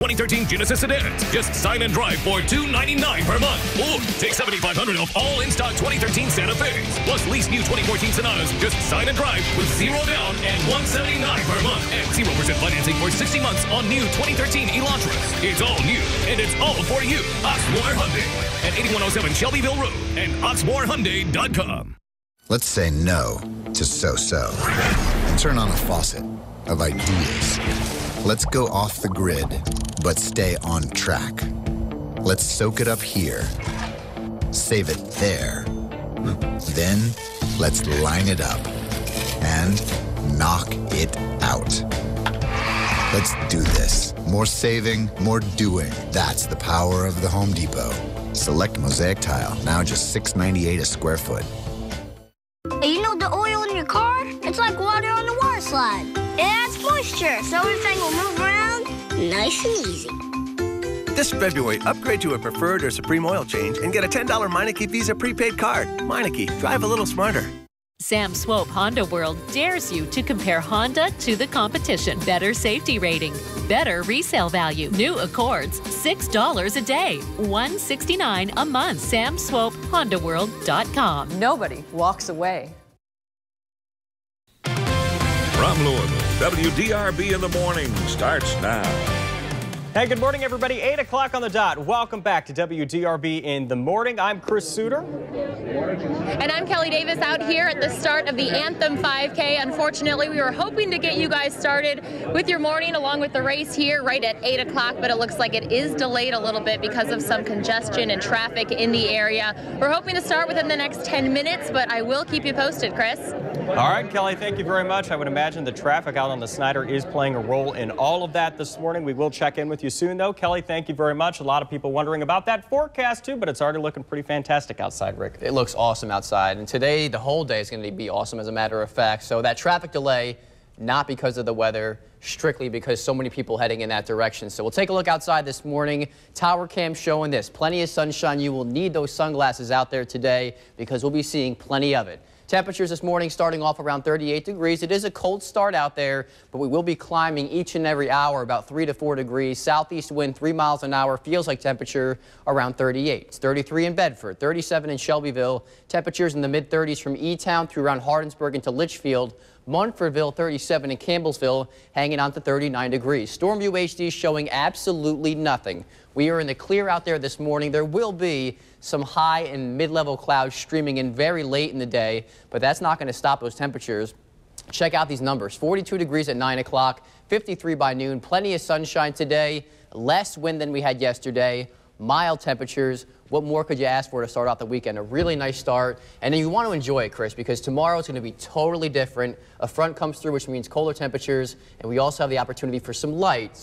2013 Genesis sedans. Just sign and drive for $299 per month. Or take $7,500 off all in-stock 2013 Santa Fe's. Plus lease new 2014 Sonatas. Just sign and drive with $0 down and $179 per month. And 0% financing for 60 months on new 2013 Elantras. It's all new and it's all for you. Oxmoor Hyundai at 8107 Shelbyville Road and oxmoorhyundai.com. Let's say no to so-so and turn on a faucet of ideas. Let's go off the grid, but stay on track. Let's soak it up here, save it there. Then let's line it up and knock it out. Let's do this. More saving, more doing. That's the power of the Home Depot. Select Mosaic Tile, now just $6.98 a square foot. You know the oil in your car? It's like water on the water slide. It adds moisture, so everything will move around nice and easy. This February, upgrade to a Preferred or Supreme oil change and get a $10 Meineke Visa prepaid card. Meineke, drive a little smarter. Sam Swope Honda World dares you to compare Honda to the competition. Better safety rating, better resale value. New Accords, $6 a day, $169 a month. SamSwopeHondaWorld.com. Nobody walks away. From Louisville, WDRB in the morning starts now. Hey, good morning, everybody. 8 o'clock on the dot. Welcome back to WDRB in the morning. I'm Chris Suter. And I'm Kelly Davis out here at the start of the Anthem 5K. Unfortunately, we were hoping to get you guys started with your morning along with the race here right at 8 o'clock, but it looks like it is delayed a little bit because of some congestion and traffic in the area. We're hoping to start within the next 10 minutes, but I will keep you posted, Chris. All right, Kelly, thank you very much. I would imagine the traffic out on the Snyder is playing a role in all of that this morning. We will check in with you soon, though. Kelly, thank you very much. A lot of people wondering about that forecast, too, but it's already looking pretty fantastic outside, Rick. It looks awesome outside, and today, the whole day is going to be awesome, as a matter of fact. So that traffic delay, not because of the weather, strictly because so many people heading in that direction. So we'll take a look outside this morning. Tower cam showing this. Plenty of sunshine. You will need those sunglasses out there today because we'll be seeing plenty of it. Temperatures this morning starting off around 38 degrees. It is a cold start out there, but we will be climbing each and every hour about 3 to 4 degrees. Southeast wind 3 miles an hour. Feels like temperature around 38. It's 33 in Bedford, 37 in Shelbyville. Temperatures in the mid-30s from E-Town through around Hardinsburg into Litchfield. Munfordville 37 and Campbellsville hanging on to 39 degrees. Storm UHD showing absolutely nothing. We are in the clear out there this morning. There will be some high and mid-level clouds streaming in very late in the day, but that's not going to stop those temperatures. Check out these numbers. 42 degrees at 9 o'clock, 53 by noon. Plenty of sunshine today, less wind than we had yesterday, mild temperatures. What more could you ask for to start out the weekend? A really nice start. And then you want to enjoy it, Chris, because tomorrow it's going to be totally different. A front comes through, which means colder temperatures, and we also have the opportunity for some light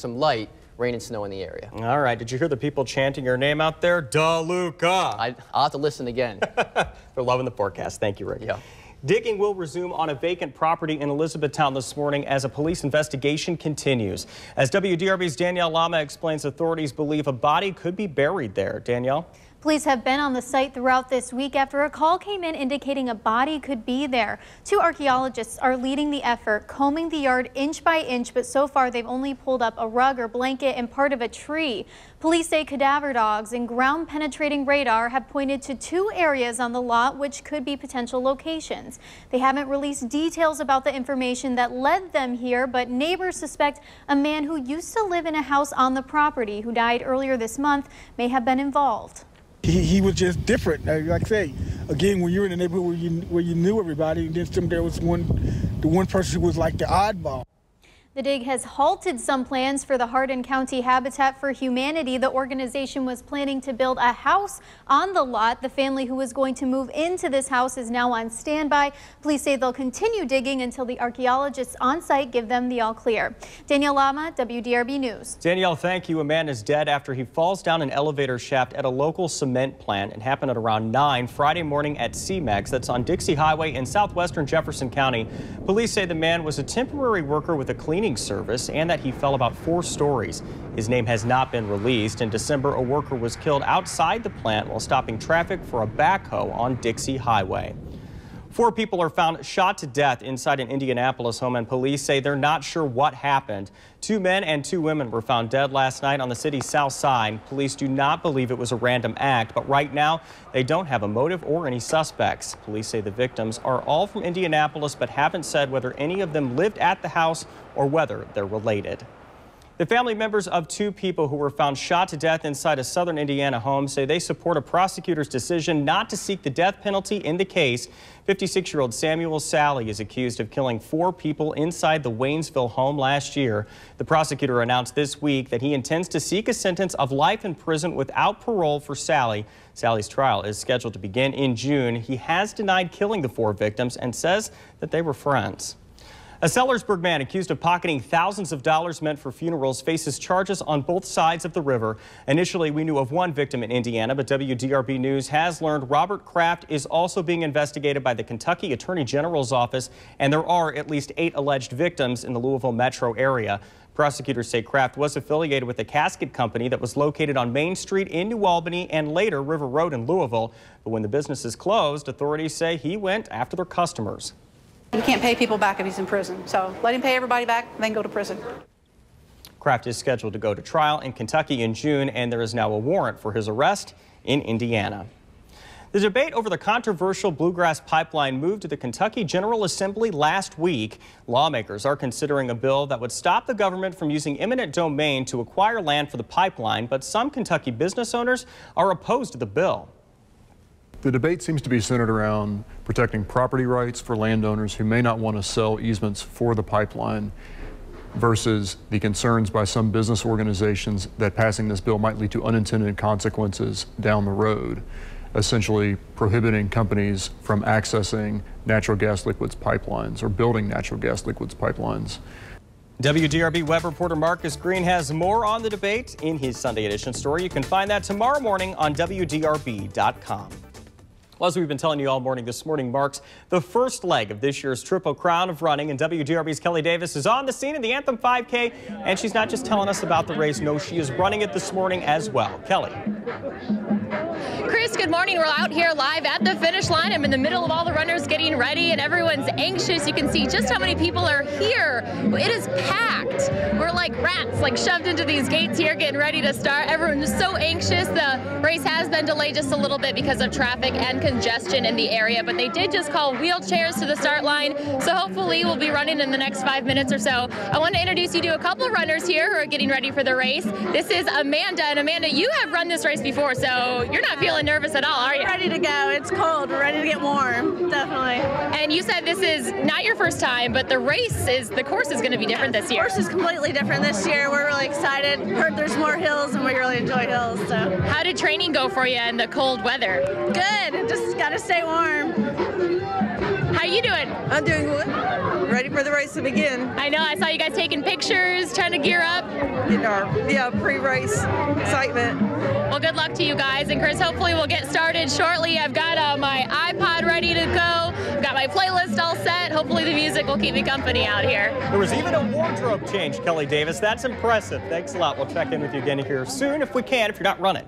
rain and snow in the area. All right. Did you hear the people chanting your name out there? DeLuca. I'll have to listen again. They're loving the forecast. Thank you, Rick. Yeah. Digging will resume on a vacant property in Elizabethtown this morning as a police investigation continues. As WDRB's Danielle Lama explains, authorities believe a body could be buried there. Danielle? Police have been on the site throughout this week after a call came in indicating a body could be there. 2 archaeologists are leading the effort, combing the yard inch by inch, but so far they've only pulled up a rug or blanket and part of a tree. Police say cadaver dogs and ground-penetrating radar have pointed to 2 areas on the lot which could be potential locations. They haven't released details about the information that led them here, but neighbors suspect a man who used to live in a house on the property, who died earlier this month, may have been involved. He was just different. Like I say, again, when you're in a neighborhood where you knew everybody, and then there was the one person who was like the oddball. The dig has halted some plans for the Hardin County Habitat for Humanity. The organization was planning to build a house on the lot. The family who was going to move into this house is now on standby. Police say they'll continue digging until the archaeologists on site give them the all clear. Danielle Lama, WDRB News. Danielle, thank you. A man is dead after he falls down an elevator shaft at a local cement plant. It happened at around 9 Friday morning at CMEX. That's on Dixie Highway in southwestern Jefferson County. Police say the man was a temporary worker with a cleaning service and that he fell about 4 stories. His name has not been released. In December, a worker was killed outside the plant while stopping traffic for a backhoe on Dixie Highway. 4 people are found shot to death inside an Indianapolis home, and police say they're not sure what happened. 2 men and 2 women were found dead last night on the city's south side. Police do not believe it was a random act, but right now they don't have a motive or any suspects. Police say the victims are all from Indianapolis, but haven't said whether any of them lived at the house or whether they're related. The family members of 2 people who were found shot to death inside a southern Indiana home say they support a prosecutor's decision not to seek the death penalty in the case. 56-year-old Samuel Sally is accused of killing 4 people inside the Waynesville home last year. The prosecutor announced this week that he intends to seek a sentence of life in prison without parole for Sally. Sally's trial is scheduled to begin in June. He has denied killing the 4 victims and says that they were friends. A Sellersburg man accused of pocketing thousands of dollars meant for funerals faces charges on both sides of the river. Initially, we knew of 1 victim in Indiana, but WDRB News has learned Robert Kraft is also being investigated by the Kentucky Attorney General's office, and there are at least 8 alleged victims in the Louisville metro area. Prosecutors say Kraft was affiliated with a casket company that was located on Main Street in New Albany and later River Road in Louisville. But when the businesses closed, authorities say he went after their customers. You can't pay people back if he's in prison, so let him pay everybody back, then go to prison. Kraft is scheduled to go to trial in Kentucky in June, and there is now a warrant for his arrest in Indiana. The debate over the controversial Bluegrass Pipeline moved to the Kentucky General Assembly last week. Lawmakers are considering a bill that would stop the government from using eminent domain to acquire land for the pipeline, but some Kentucky business owners are opposed to the bill. The debate seems to be centered around protecting property rights for landowners who may not want to sell easements for the pipeline versus the concerns by some business organizations that passing this bill might lead to unintended consequences down the road, essentially prohibiting companies from accessing natural gas liquids pipelines or building natural gas liquids pipelines. WDRB web reporter Marcus Green has more on the debate in his Sunday edition story. You can find that tomorrow morning on WDRB.com. Well, as we've been telling you all morning, this morning marks the first leg of this year's Triple Crown of running, and WDRB's Kelly Davis is on the scene in the Anthem 5K, and she's not just telling us about the race. No, she is running it this morning as well. Kelly. Chris, good morning. We're out here live at the finish line. I'm in the middle of all the runners getting ready, and everyone's anxious. You can see just how many people are here. It is packed. We're like rats, like shoved into these gates here, getting ready to start. Everyone's so anxious. The race has been delayed just a little bit because of traffic and congestion in the area, but they did just call wheelchairs to the start line, so hopefully we'll be running in the next 5 minutes or so. I want to introduce you to a couple of runners here who are getting ready for the race. This is Amanda, and Amanda, you have run this race before, so you're not feeling nervous at all, are you? We're ready to go. It's cold. We're ready to get warm, definitely. And you said this is not your first time, but the course is going to be different this year. The course is completely different this year. We're really excited. Heard there's more hills, and we really enjoy hills. So, how did training go for you in the cold weather? Good. Just got to stay warm. How you doing? I'm doing good. Ready for the race to begin. I know. I saw you guys taking pictures, trying to gear up. Getting our pre-race excitement. Well, good luck to you guys. And Chris, hopefully we'll get started shortly. I've got my iPod ready to go. I've got my playlist all set. Hopefully the music will keep me company out here. There was even a wardrobe change, Kelly Davis. That's impressive. Thanks a lot. We'll check in with you again here soon if we can, if you're not running.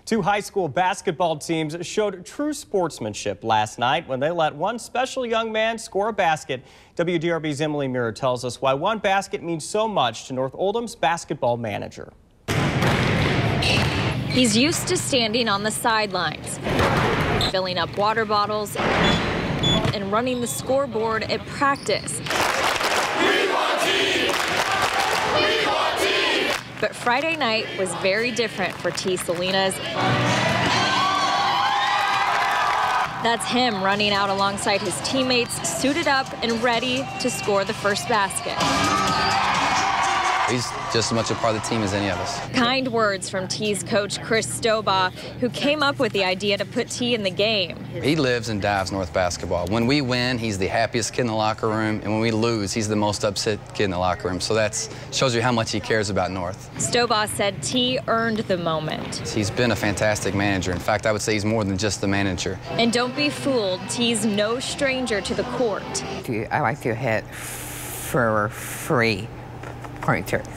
2 high school basketball teams showed true sportsmanship last night when they let one special young man score a basket. WDRB's Emily Muir tells us why one basket means so much to North Oldham's basketball manager. He's used to standing on the sidelines, filling up water bottles, and running the scoreboard at practice. But Friday night was very different for T. Salinas. That's him running out alongside his teammates, suited up and ready to score the first basket. He's just as much a part of the team as any of us. Kind words from T's coach, Chris Stobaugh, who came up with the idea to put T in the game. He lives and dives North basketball. When we win, he's the happiest kid in the locker room, and when we lose, he's the most upset kid in the locker room. So that shows you how much he cares about North. Stobaugh said T earned the moment. He's been a fantastic manager. In fact, I would say he's more than just the manager. And don't be fooled, T's no stranger to the court. I like to hit for free pointers.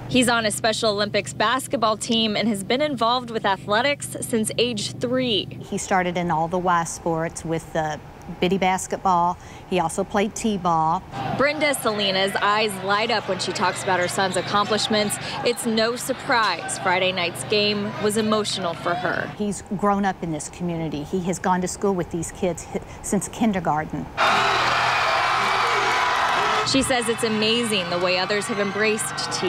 He's on a Special Olympics basketball team and has been involved with athletics since age 3. He started in all the Y sports with the bitty basketball. He also played t-ball. Brenda Salinas' eyes light up when she talks about her son's accomplishments. It's no surprise Friday night's game was emotional for her. He's grown up in this community. He has gone to school with these kids since kindergarten. She says it's amazing the way others have embraced T.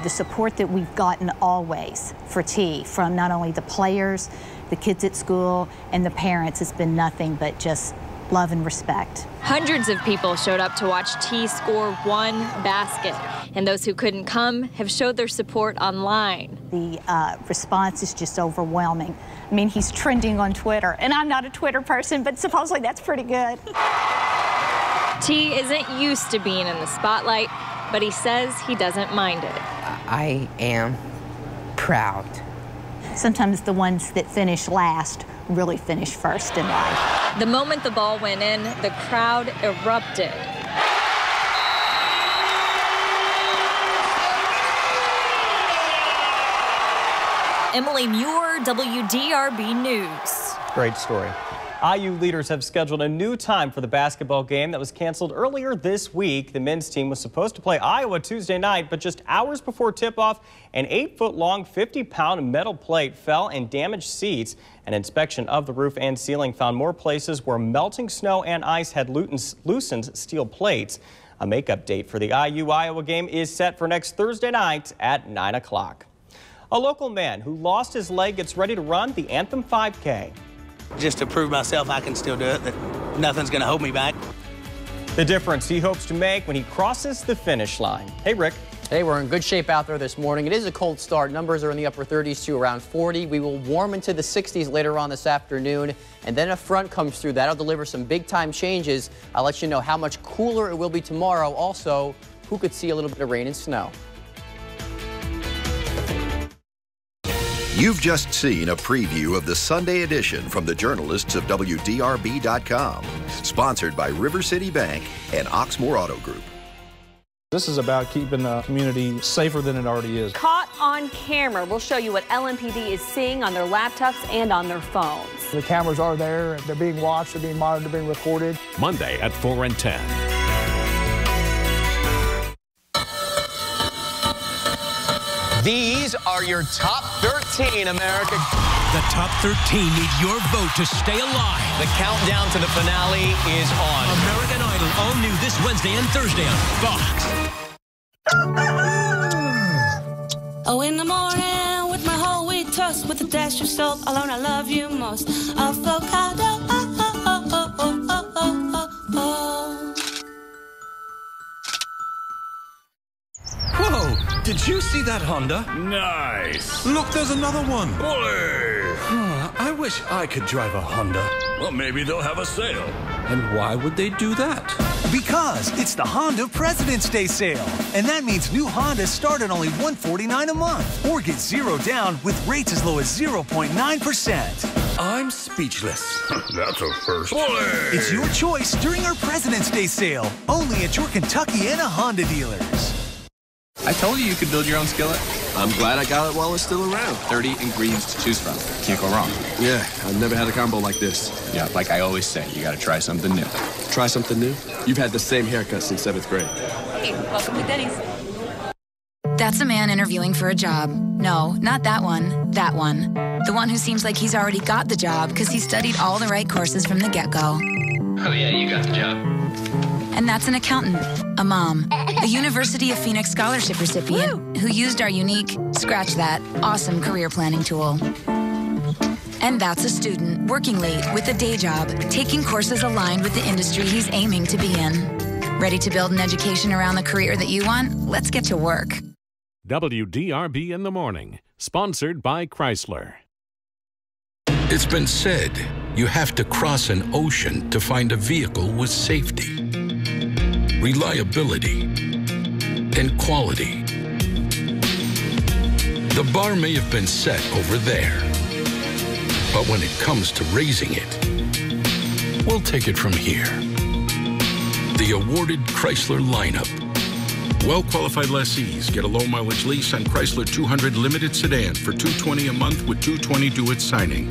The support that we've gotten always for T, from not only the players, the kids at school, and the parents, has been nothing but just love and respect. Hundreds of people showed up to watch T score one basket, and those who couldn't come have showed their support online. The response is just overwhelming. I mean, he's trending on Twitter, and I'm not a Twitter person, but supposedly that's pretty good. T isn't used to being in the spotlight, but he says he doesn't mind it. I am proud. Sometimes the ones that finish last really finish first in life. The moment the ball went in, the crowd erupted. Emily Muir, WDRB News. Great story. IU leaders have scheduled a new time for the basketball game that was canceled earlier this week. The men's team was supposed to play Iowa Tuesday night, but just hours before tip-off, an 8-foot-long, 50-pound metal plate fell and damaged seats. An inspection of the roof and ceiling found more places where melting snow and ice had loosened steel plates. A makeup date for the IU-Iowa game is set for next Thursday night at 9 o'clock. A local man who lost his leg gets ready to run the Anthem 5K. Just to prove myself I can still do it, that nothing's going to hold me back. The difference he hopes to make when he crosses the finish line. Hey, Rick. Hey, we're in good shape out there this morning. It is a cold start. Numbers are in the upper 30s to around 40. We will warm into the 60s later on this afternoon, and then a front comes through. That'll deliver some big-time changes. I'll let you know how much cooler it will be tomorrow. Also, who could see a little bit of rain and snow. You've just seen a preview of the Sunday edition from the journalists of WDRB.com. Sponsored by River City Bank and Oxmoor Auto Group. This is about keeping the community safer than it already is. Caught on camera. We'll show you what LMPD is seeing on their laptops and on their phones. The cameras are there. They're being watched. They're being monitored. They're being recorded. Monday at 4 and 10. These are your top 13, America. The top 13 need your vote to stay alive. The countdown to the finale is on. American Idol, all new this Wednesday and Thursday on Fox. Oh, in the morning with my whole wheat toast with a dash of salt, alone I love you most. Avocado, oh, oh, oh, oh, oh, oh, oh, oh. Whoa, did you see that Honda? Nice. Look, there's another one. Bully. I wish I could drive a Honda. Well, maybe they'll have a sale. And why would they do that? Because it's the Honda President's Day sale. And that means new Hondas start at only $149 a month. Or get zero down with rates as low as 0.9%. I'm speechless. That's a first. Bully. It's your choice during our President's Day sale. Only at your Kentucky and Honda dealers. I told you could build your own skillet. I'm glad I got it while it's still around. 30 ingredients to choose from. Can't go wrong. Yeah, I've never had a combo like this. Yeah, like I always say, you gotta try something new. Try something new? You've had the same haircut since 7th grade. Hey, welcome to Denny's. That's a man interviewing for a job. No, not that one. That one. The one who seems like he's already got the job because he studied all the right courses from the get-go. Oh yeah, you got the job. And that's an accountant, a mom, a University of Phoenix scholarship recipient who used our unique, scratch that, awesome career planning tool. And that's a student working late with a day job, taking courses aligned with the industry he's aiming to be in. Ready to build an education around the career that you want? Let's get to work. WDRB in the morning, sponsored by Chrysler. It's been said you have to cross an ocean to find a vehicle with safety, reliability, and quality. The bar may have been set over there, but when it comes to raising it, we'll take it from here. The awarded Chrysler lineup. Well-qualified lessees get a low-mileage lease on Chrysler 200 Limited Sedan for $220 a month with $220 due at signing.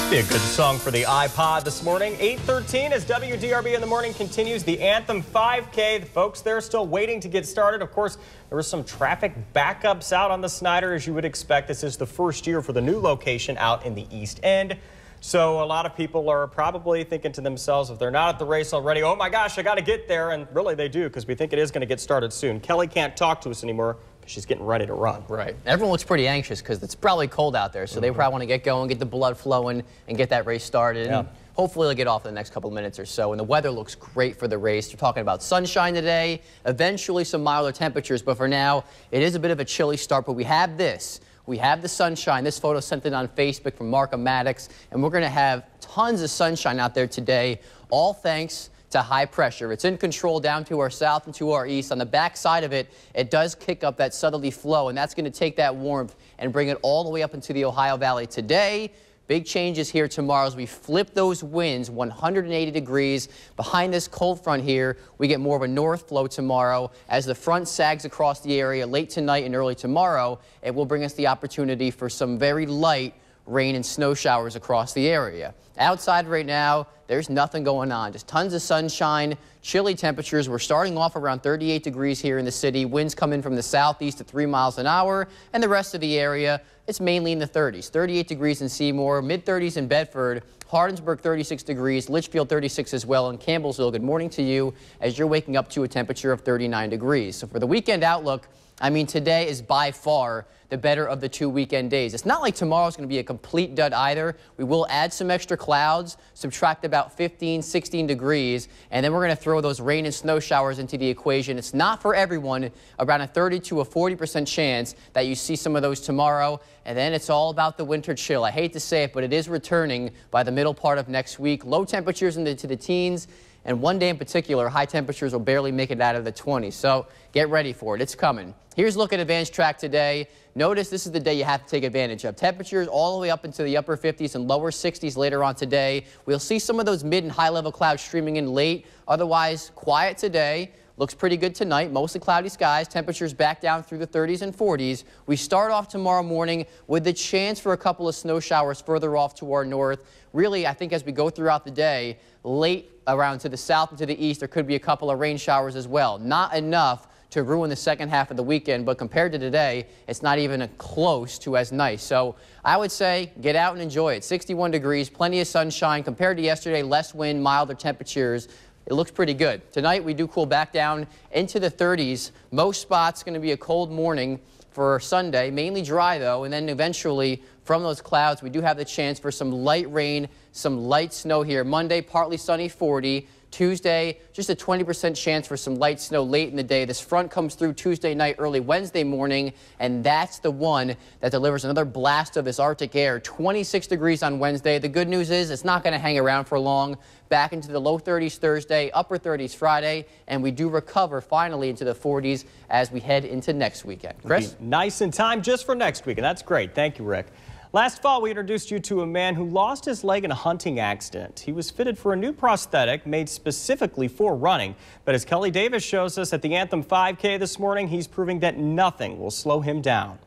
Be a good song for the iPod this morning. 8:13 as WDRB in the morning continues the Anthem 5K. The folks there still waiting to get started. Of course, there was some traffic backups out on the Snyder, as you would expect. This is the first year for the new location out in the East End. So a lot of people are probably thinking to themselves, if they're not at the race already, oh my gosh, I got to get there. And really they do, because we think it is going to get started soon. Kelly can't talk to us anymore. She's getting ready to run. Right. Everyone looks pretty anxious because it's probably cold out there, so they probably want to get going, get the blood flowing, and get that race started. Yeah. And hopefully, they'll get off in the next couple of minutes or so. And the weather looks great for the race. They're talking about sunshine today, eventually some milder temperatures, but for now, it is a bit of a chilly start. But we have this. We have the sunshine. This photo sent in on Facebook from Mark Maddox, and we're going to have tons of sunshine out there today, all thanks to high pressure. It's in control down to our south and to our east. On the back side of it, it does kick up that southerly flow, and that's going to take that warmth and bring it all the way up into the Ohio Valley today. Big changes here tomorrow as we flip those winds 180 degrees. Behind this cold front here, we get more of a north flow tomorrow. As the front sags across the area late tonight and early tomorrow, it will bring us the opportunity for some very light rain and snow showers across the area. Outside right now, there's nothing going on. Just tons of sunshine, chilly temperatures. We're starting off around 38 degrees here in the city. Winds come in from the southeast at 3 miles an hour, and the rest of the area, it's mainly in the 30s. 38 degrees in Seymour, mid-30s in Bedford, Hardinsburg 36 degrees, Litchfield 36 as well, and Campbellsville, good morning to you as you're waking up to a temperature of 39 degrees. So for the weekend outlook, I mean, today is by far the better of the 2 weekend days. It's not like tomorrow's going to be a complete dud either. We will add some extra clouds, subtract about 15, 16 degrees, and then we're going to throw those rain and snow showers into the equation. It's not for everyone. Around a 30 to a 40% chance that you see some of those tomorrow, and then it's all about the winter chill. I hate to say it, but it is returning by the middle part of next week. Low temperatures into the teens. And one day in particular, high temperatures will barely make it out of the 20s. So get ready for it. It's coming. Here's a look at advanced track today. Notice this is the day you have to take advantage of. Temperatures all the way up into the upper 50s and lower 60s later on today. We'll see some of those mid and high level clouds streaming in late. Otherwise, quiet today. Looks pretty good tonight. Mostly cloudy skies. Temperatures back down through the 30s and 40s. We start off tomorrow morning with the chance for a couple of snow showers further off to our north. Really, I think as we go throughout the day, late around to the south and to the east, there could be a couple of rain showers as well. Not enough to ruin the second half of the weekend, but compared to today, it's not even close to as nice. So I would say get out and enjoy it. 61 degrees, plenty of sunshine. Compared to yesterday, less wind, milder temperatures. It looks pretty good. Tonight, we do cool back down into the 30s. Most spots going to be a cold morning for Sunday, mainly dry though, and then eventually from those clouds, we do have the chance for some light rain, some light snow here. Monday, partly sunny, 40. Tuesday, just a 20% chance for some light snow late in the day. This front comes through Tuesday night, early Wednesday morning, and that's the one that delivers another blast of this Arctic air. 26 degrees on Wednesday. The good news is it's not going to hang around for long. Back into the low 30s Thursday, upper 30s Friday, and we do recover finally into the 40s as we head into next weekend. Chris? Nice in time just for next week, and that's great. Thank you, Rick. Last fall, we introduced you to a man who lost his leg in a hunting accident. He was fitted for a new prosthetic made specifically for running. But as Kelly Davis shows us at the Anthem 5K this morning, he's proving that nothing will slow him down.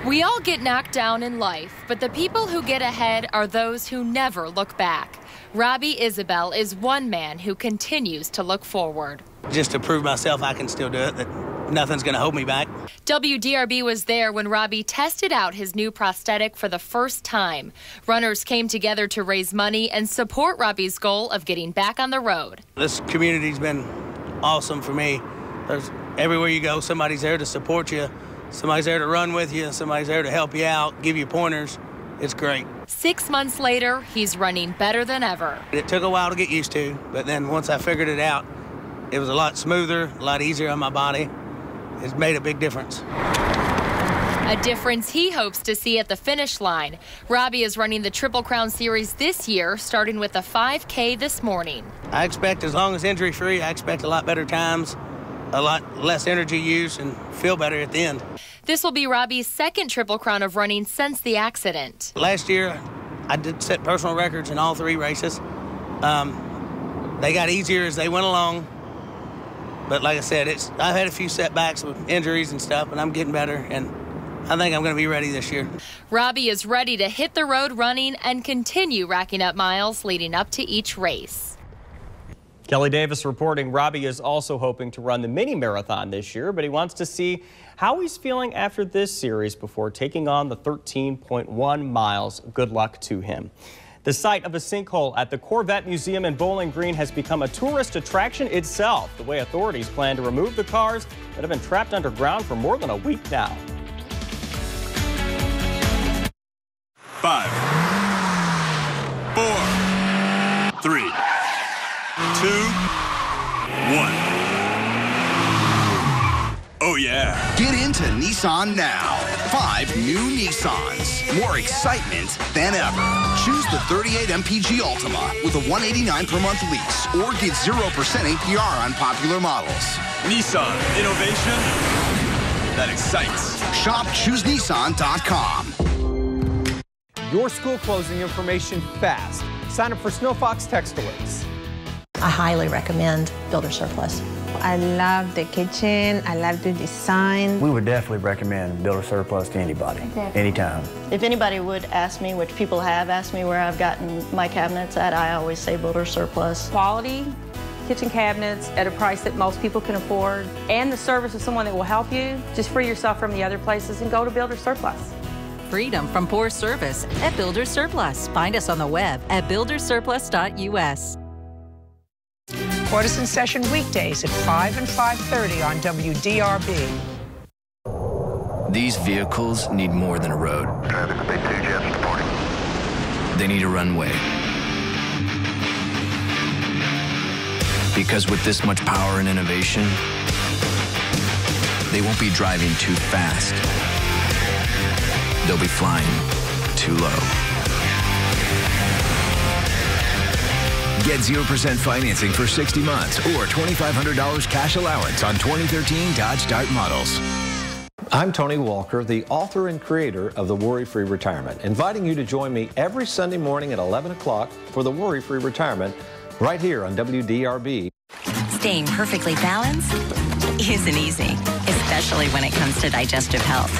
We all get knocked down in life, but the people who get ahead are those who never look back. Robbie Isabel is one man who continues to look forward. Just to prove myself I can still do it, that nothing's going to hold me back. WDRB was there when Robbie tested out his new prosthetic for the first time. Runners came together to raise money and support Robbie's goal of getting back on the road. This community's been awesome for me. Everywhere you go, somebody's there to support you. Somebody's there to run with you. Somebody's there to help you out, give you pointers. It's great. 6 months later, he's running better than ever. It took a while to get used to, but then once I figured it out, it was a lot smoother, a lot easier on my body. It's made a big difference. A difference he hopes to see at the finish line. Robbie is running the Triple Crown Series this year, starting with a 5K this morning. I expect, as long as injury-free, I expect a lot better times, a lot less energy use, and feel better at the end. This will be Robbie's second Triple Crown of running since the accident. Last year, I did set personal records in all 3 races. They got easier as they went along. But like I said, I've had a few setbacks with injuries and stuff, but I'm getting better, and I think I'm going to be ready this year. Robbie is ready to hit the road running and continue racking up miles leading up to each race. Kelly Davis reporting. Robbie is also hoping to run the mini marathon this year, but he wants to see how he's feeling after this series before taking on the 13.1 miles. Good luck to him. The site of a sinkhole at the Corvette Museum in Bowling Green has become a tourist attraction itself, the way authorities plan to remove the cars that have been trapped underground for more than a week now. 5, 4, 3, 2, 1. Oh, yeah. Get into Nissan now. 5 new Nissans. More excitement than ever. Choose the 38 MPG Altima with a $189 per month lease or get 0% APR on popular models. Nissan, innovation that excites. Shop ChooseNissan.com. Your school closing information fast. Sign up for SnowFox text alerts. I highly recommend Builder Surplus. I love the kitchen. I love the design. We would definitely recommend Builder Surplus to anybody, anytime. If anybody would ask me, which people have asked me where I've gotten my cabinets at, I always say Builder Surplus. Quality kitchen cabinets at a price that most people can afford, and the service of someone that will help you. Just free yourself from the other places and go to Builder Surplus. Freedom from poor service at Builder Surplus. Find us on the web at buildersurplus.us. Partisan session weekdays at 5 and 5:30 on WDRB. These vehicles need more than a road. They need a runway. Because with this much power and innovation, they won't be driving too fast. They'll be flying too low. Get 0% financing for 60 months or $2,500 cash allowance on 2013 Dodge Dart models. I'm Tony Walker, the author and creator of The Worry-Free Retirement, inviting you to join me every Sunday morning at 11 o'clock for The Worry-Free Retirement right here on WDRB. Staying perfectly balanced isn't easy, especially when it comes to digestive health.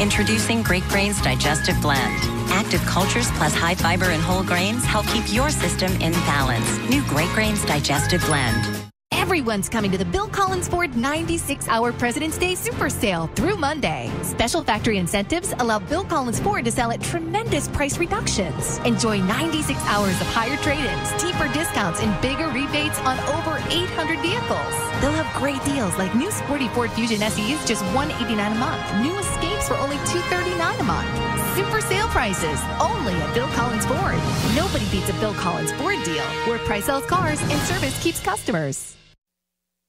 Introducing Great Grains Digestive Blend. Active cultures plus high fiber and whole grains help keep your system in balance. New Great Grains Digestive Blend. Everyone's coming to the Bill Collins Ford 96-hour President's Day Super Sale through Monday. Special factory incentives allow Bill Collins Ford to sell at tremendous price reductions. Enjoy 96 hours of higher trade-ins, deeper discounts, and bigger rebates on over 800 vehicles. They'll have great deals like new sporty Ford Fusion SEs just $189 a month. New Escapes for only $239 a month. Super sale prices only at Bill Collins Ford. Nobody beats a Bill Collins Ford deal, where price sells cars and service keeps customers.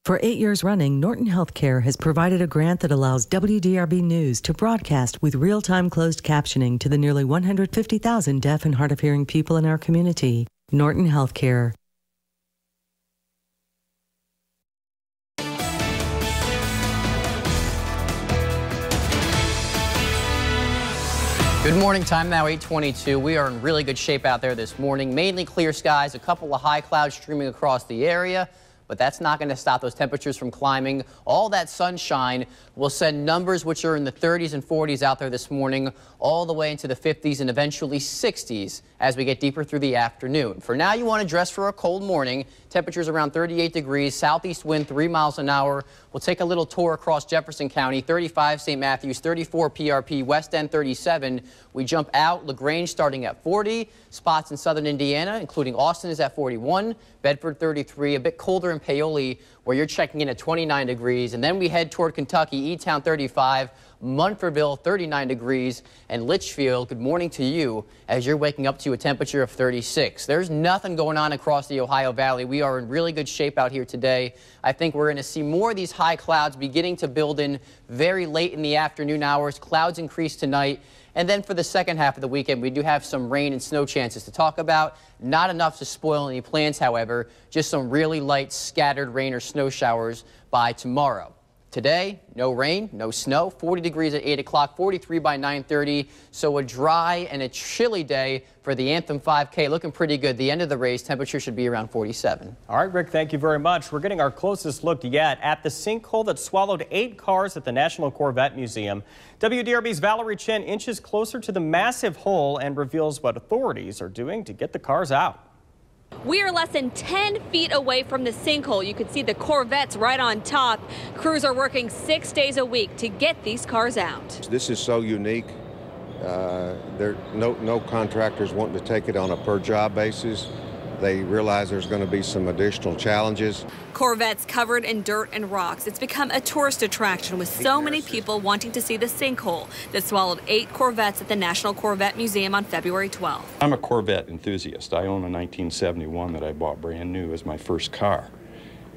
For 8 years running, Norton Healthcare has provided a grant that allows WDRB News to broadcast with real-time closed captioning to the nearly 150,000 deaf and hard of hearing people in our community. Norton Healthcare. Good morning, time now 8:22. We are in really good shape out there this morning. Mainly clear skies, a couple of high clouds streaming across the area. But that's not going to stop those temperatures from climbing. All that sunshine will send numbers which are in the 30s and 40s out there this morning, all the way into the 50s and eventually 60s as we get deeper through the afternoon. For now, you want to dress for a cold morning. Temperatures around 38 degrees, southeast wind 3 miles an hour. We'll take a little tour across Jefferson County, 35 St. Matthews, 34 PRP, West End 37. We jump out, LaGrange starting at 40. Spots in southern Indiana, including Austin, is at 41. Bedford 33, a bit colder in Paoli, where you're checking in at 29 degrees. And then we head toward Kentucky, E-Town 35, Munfordville 39 degrees, and Litchfield, good morning to you, as you're waking up to a temperature of 36. There's nothing going on across the Ohio Valley. We are in really good shape out here today. I think we're going to see more of these high clouds beginning to build in very late in the afternoon hours. Clouds increase tonight. And then for the second half of the weekend, we do have some rain and snow chances to talk about. Not enough to spoil any plans, however, just some really light scattered rain or snow showers by tomorrow. Today, no rain, no snow, 40 degrees at 8 o'clock, 43 by 9:30. So a dry and a chilly day for the Anthem 5K. Looking pretty good. The end of the race, temperature should be around 47. All right, Rick, thank you very much. We're getting our closest look yet at the sinkhole that swallowed 8 cars at the National Corvette Museum. WDRB's Valerie Chen inches closer to the massive hole and reveals what authorities are doing to get the cars out. We are less than 10 feet away from the sinkhole. You can see the Corvettes right on top. Crews are working 6 days a week to get these cars out. This is so unique. No contractors wanting to take it on a per job basis. They realize there's going to be some additional challenges. Corvettes covered in dirt and rocks. It's become a tourist attraction with so many people wanting to see the sinkhole that swallowed 8 Corvettes at the National Corvette Museum on February 12th. I'm a Corvette enthusiast. I own a 1971 that I bought brand new as my first car.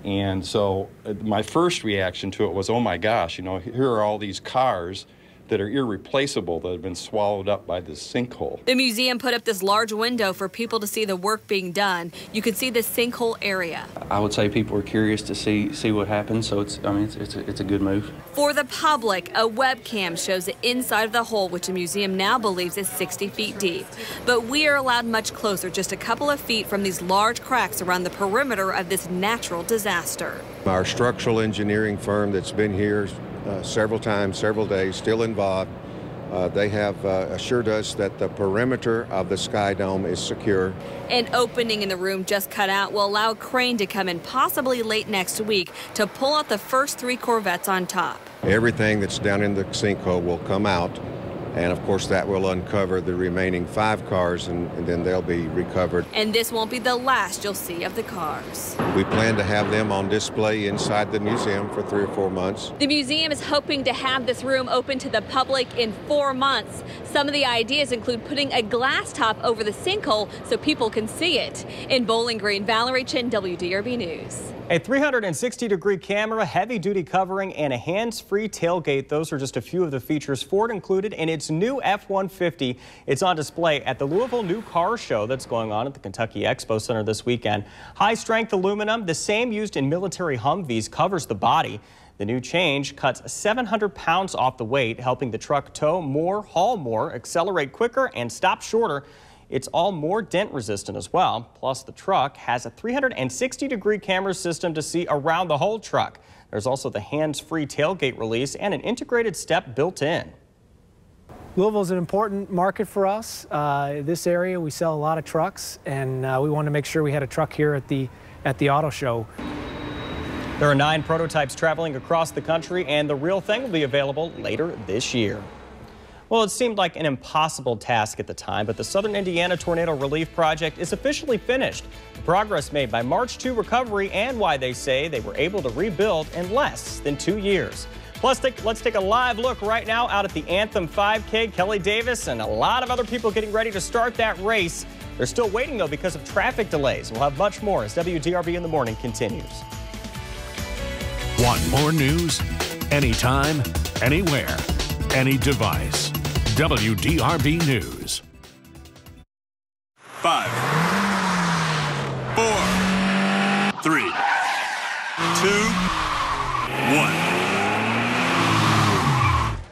And so my first reaction to it was, oh my gosh, you know, here are all these cars that are irreplaceable that have been swallowed up by this sinkhole. The museum put up this large window for people to see the work being done. You could see the sinkhole area. I would say people are curious to see what happens, so it's a good move. For the public, a webcam shows the inside of the hole, which the museum now believes is 60 feet deep. But we are allowed much closer, just a couple of feet from these large cracks around the perimeter of this natural disaster. Our structural engineering firm that's been here several times, several days, still involved. They have assured us that the perimeter of the Sky Dome is secure. An opening in the room just cut out will allow a crane to come in possibly late next week to pull out the first 3 Corvettes on top. Everything that's down in the sinkhole will come out, and of course that will uncover the remaining 5 cars, and then they'll be recovered. And this won't be the last you'll see of the cars. We plan to have them on display inside the museum for 3 or 4 months. The museum is hoping to have this room open to the public in 4 months. Some of the ideas include putting a glass top over the sinkhole so people can see it. In Bowling Green, Valerie Chen, WDRB News. A 360-degree camera, heavy-duty covering, and a hands-free tailgate. Those are just a few of the features Ford included in its new F-150. It's on display at the Louisville New Car Show that's going on at the Kentucky Expo Center this weekend. High-strength aluminum, the same used in military Humvees, covers the body. The new change cuts 700 pounds off the weight, helping the truck tow more, haul more, accelerate quicker, and stop shorter. It's all more dent resistant as well. Plus, the truck has a 360-degree camera system to see around the whole truck. There's also the hands-free tailgate release and an integrated step built in. Louisville is an important market for us. This area, we sell a lot of trucks, and we wanted to make sure we had a truck here at the auto show. There are 9 prototypes traveling across the country, and the real thing will be available later this year. Well, it seemed like an impossible task at the time, but the Southern Indiana Tornado Relief Project is officially finished. The progress made by March 2 recovery and why they say they were able to rebuild in less than 2 years. Plus, let's take a live look right now out at the Anthem 5K. Kelly Davis and a lot of other people getting ready to start that race. They're still waiting, though, because of traffic delays. We'll have much more as WDRB in the Morning continues. Want more news? Anytime, anywhere, any device. WDRB News. 5, 4, 3, 2, 1.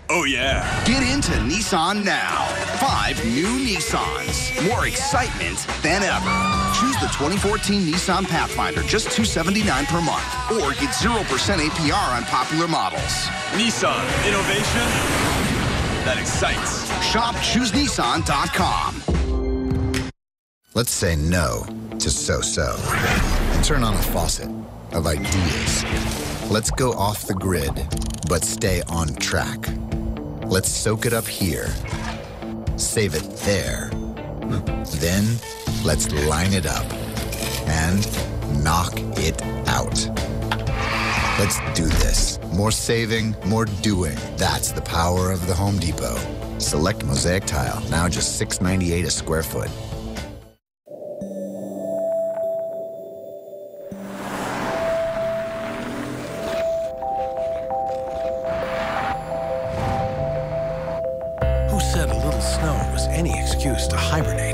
Oh yeah. Get into Nissan now. 5 new Nissans. More excitement than ever. Choose the 2014 Nissan Pathfinder, just $279 per month. Or get 0% APR on popular models. Nissan, innovation that excites. Shop ChooseNissan.com. Let's say no to so-so and turn on a faucet of ideas. Let's go off the grid, but stay on track. Let's soak it up here, save it there. Then let's line it up and knock it out. Let's do this. More saving, more doing. That's the power of the Home Depot. Select Mosaic Tile, now just $6.98 a square foot. Who said a little snow was any excuse to hibernate?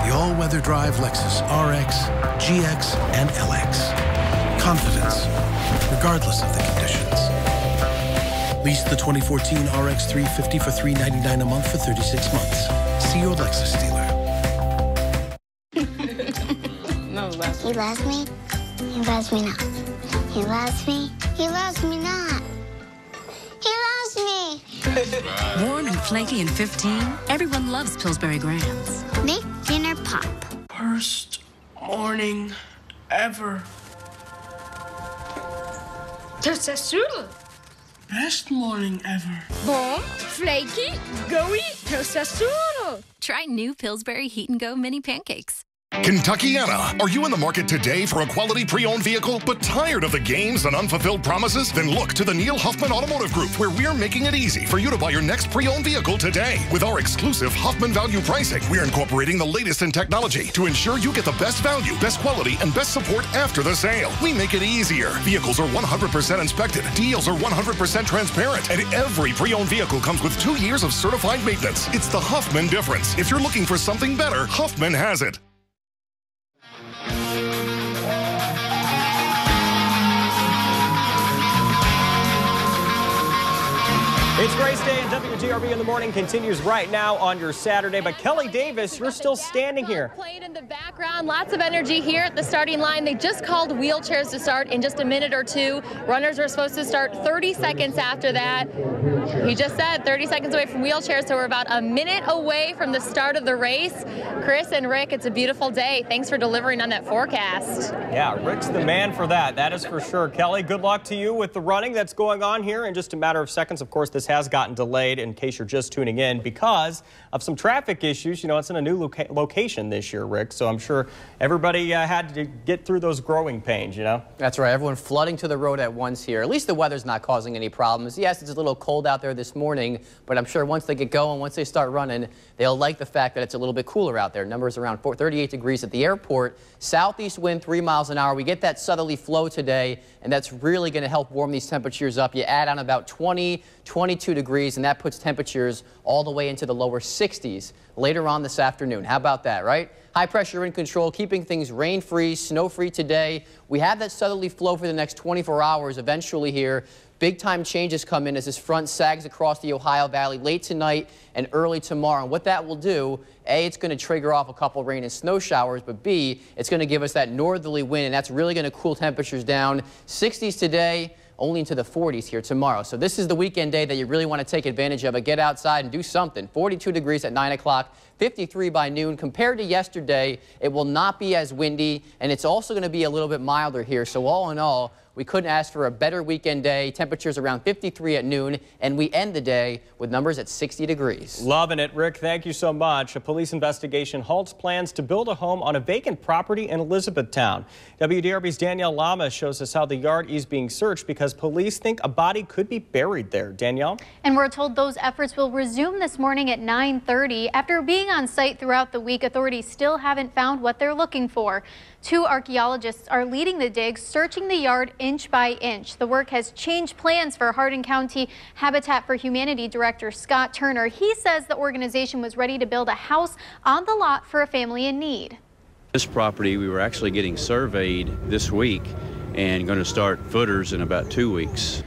The all-weather drive Lexus RX, GX, and LX. Confidence, regardless of the conditions. Lease the 2014 RX 350 for $399 a month for 36 months. See your Lexus dealer. No, he loves me. He loves me not. He loves me. He loves me not. He loves me. Warm and flaky in 15, everyone loves Pillsbury Grams. Make dinner pop. Worst morning ever. Tostastrudel. Best morning ever. Warm, flaky, gooey, tostastrudel. Try new Pillsbury Heat and Go mini pancakes. Kentuckiana, are you in the market today for a quality pre-owned vehicle but tired of the games and unfulfilled promises? Then look to the Neil Huffman Automotive Group, where we're making it easy for you to buy your next pre-owned vehicle today. With our exclusive Huffman value pricing, we're incorporating the latest in technology to ensure you get the best value, best quality, and best support after the sale. We make it easier. Vehicles are 100% inspected, deals are 100% transparent, and every pre-owned vehicle comes with 2 years of certified maintenance. It's the Huffman difference. If you're looking for something better, Huffman has it. It's Race Day, and WDRB in the Morning continues right now on your Saturday. But Kelly Davis, you're still standing here. Playing in the background, lots of energy here at the starting line. They just called wheelchairs to start in just a minute or two. Runners were supposed to start 30 seconds after that. He just said 30 seconds away from wheelchairs, so we're about a minute away from the start of the race. Chris and Rick, it's a beautiful day. Thanks for delivering on that forecast. Yeah, Rick's the man for that. That is for sure. Kelly, good luck to you with the running that's going on here in just a matter of seconds. Of course, this has gotten delayed in case you're just tuning in because of some traffic issues. You know, it's in a new location this year, Rick, so I'm sure everybody had to get through those growing pains, you know? That's right. Everyone flooding to the road at once here. At least the weather's not causing any problems. Yes, it's a little cold out there this morning, but I'm sure once they get going, once they start running, they'll like the fact that it's a little bit cooler out there. Numbers around 38 degrees at the airport. Southeast wind 3 miles an hour. We get that southerly flow today, and that's really going to help warm these temperatures up. You add on about 20, 22 degrees, and that puts temperatures all the way into the lower 60s later on this afternoon. How about that, right? High pressure in control, keeping things rain-free, snow-free today. We have that southerly flow for the next 24 hours eventually here. Big-time changes come in as this front sags across the Ohio Valley late tonight and early tomorrow. And what that will do, A, it's going to trigger off a couple rain and snow showers, but B, it's going to give us that northerly wind, and that's really going to cool temperatures down. 60s today, only into the 40s here tomorrow. So this is the weekend day that you really want to take advantage of it. Get outside and do something. 42 degrees at 9 o'clock, 53 by noon. Compared to yesterday, it will not be as windy, and it's also going to be a little bit milder here. So all in all, we couldn't ask for a better weekend day. Temperatures around 53 at noon, and we end the day with numbers at 60 degrees. Loving it, Rick. Thank you so much. A police investigation halts plans to build a home on a vacant property in Elizabethtown. WDRB's Danielle Lama shows us how the yard is being searched because police think a body could be buried there. Danielle? And we're told those efforts will resume this morning at 9:30. After being on site throughout the week, authorities still haven't found what they're looking for. 2 archaeologists are leading the digs, searching the yard inch by inch. The work has changed plans for Hardin County Habitat for Humanity Director Scott Turner. He says the organization was ready to build a house on the lot for a family in need. This property, we were actually getting surveyed this week and going to start footers in about 2 weeks.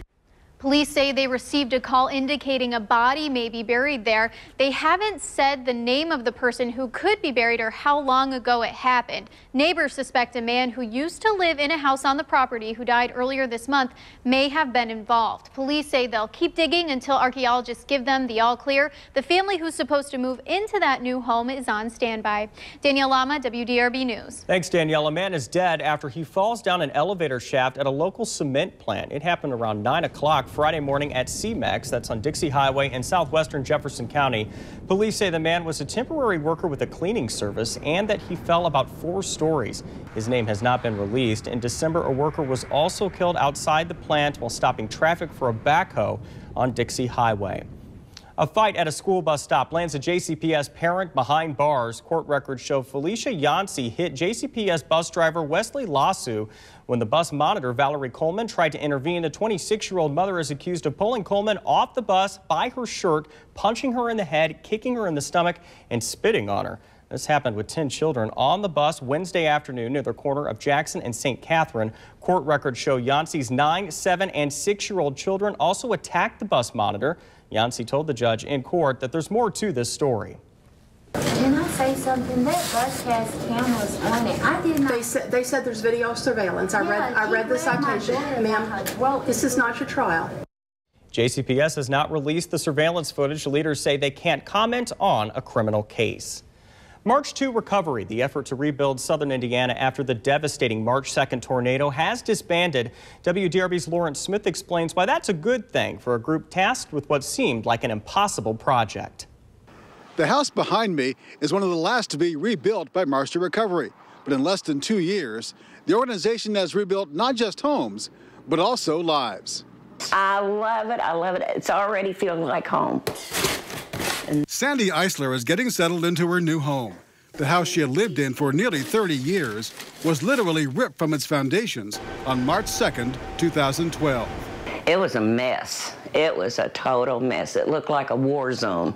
Police say they received a call indicating a body may be buried there. They haven't said the name of the person who could be buried or how long ago it happened. Neighbors suspect a man who used to live in a house on the property who died earlier this month may have been involved. Police say they'll keep digging until archaeologists give them the all clear. The family who's supposed to move into that new home is on standby. Danielle Lama, WDRB News. Thanks, Danielle. A man is dead after he falls down an elevator shaft at a local cement plant. It happened around 9 o'clock Friday morning at CMEX, that's on Dixie Highway in southwestern Jefferson County. Police say the man was a temporary worker with a cleaning service and that he fell about 4 stories. His name has not been released. In December, a worker was also killed outside the plant while stopping traffic for a backhoe on Dixie Highway. A fight at a school bus stop lands a JCPS parent behind bars. Court records show Felicia Yancey hit JCPS bus driver Wesley Lasu when the bus monitor Valerie Coleman tried to intervene. The 26-year-old mother is accused of pulling Coleman off the bus by her shirt, punching her in the head, kicking her in the stomach, and spitting on her. This happened with 10 children on the bus Wednesday afternoon near the corner of Jackson and St. Catherine. Court records show Yancey's 9, 7, and 6-year-old children also attacked the bus monitor. Yancey told the judge in court that there's more to this story. Can I say something? That bus has cameras on it. I did not. They said there's video surveillance. I read the citation. Ma'am, this is not your trial. JCPS has not released the surveillance footage. Leaders say they can't comment on a criminal case. March 2 recovery, the effort to rebuild southern Indiana after the devastating March 2nd tornado, has disbanded. WDRB's Lawrence Smith explains why that's a good thing for a group tasked with what seemed like an impossible project. The house behind me is one of the last to be rebuilt by March 2 Recovery. But in less than 2 years, the organization has rebuilt not just homes, but also lives. I love it. I love it. It's already feeling like home. Sandy Eisler is getting settled into her new home. The house she had lived in for nearly 30 years was literally ripped from its foundations on March 2nd, 2012. It was a mess. It was a total mess. It looked like a war zone.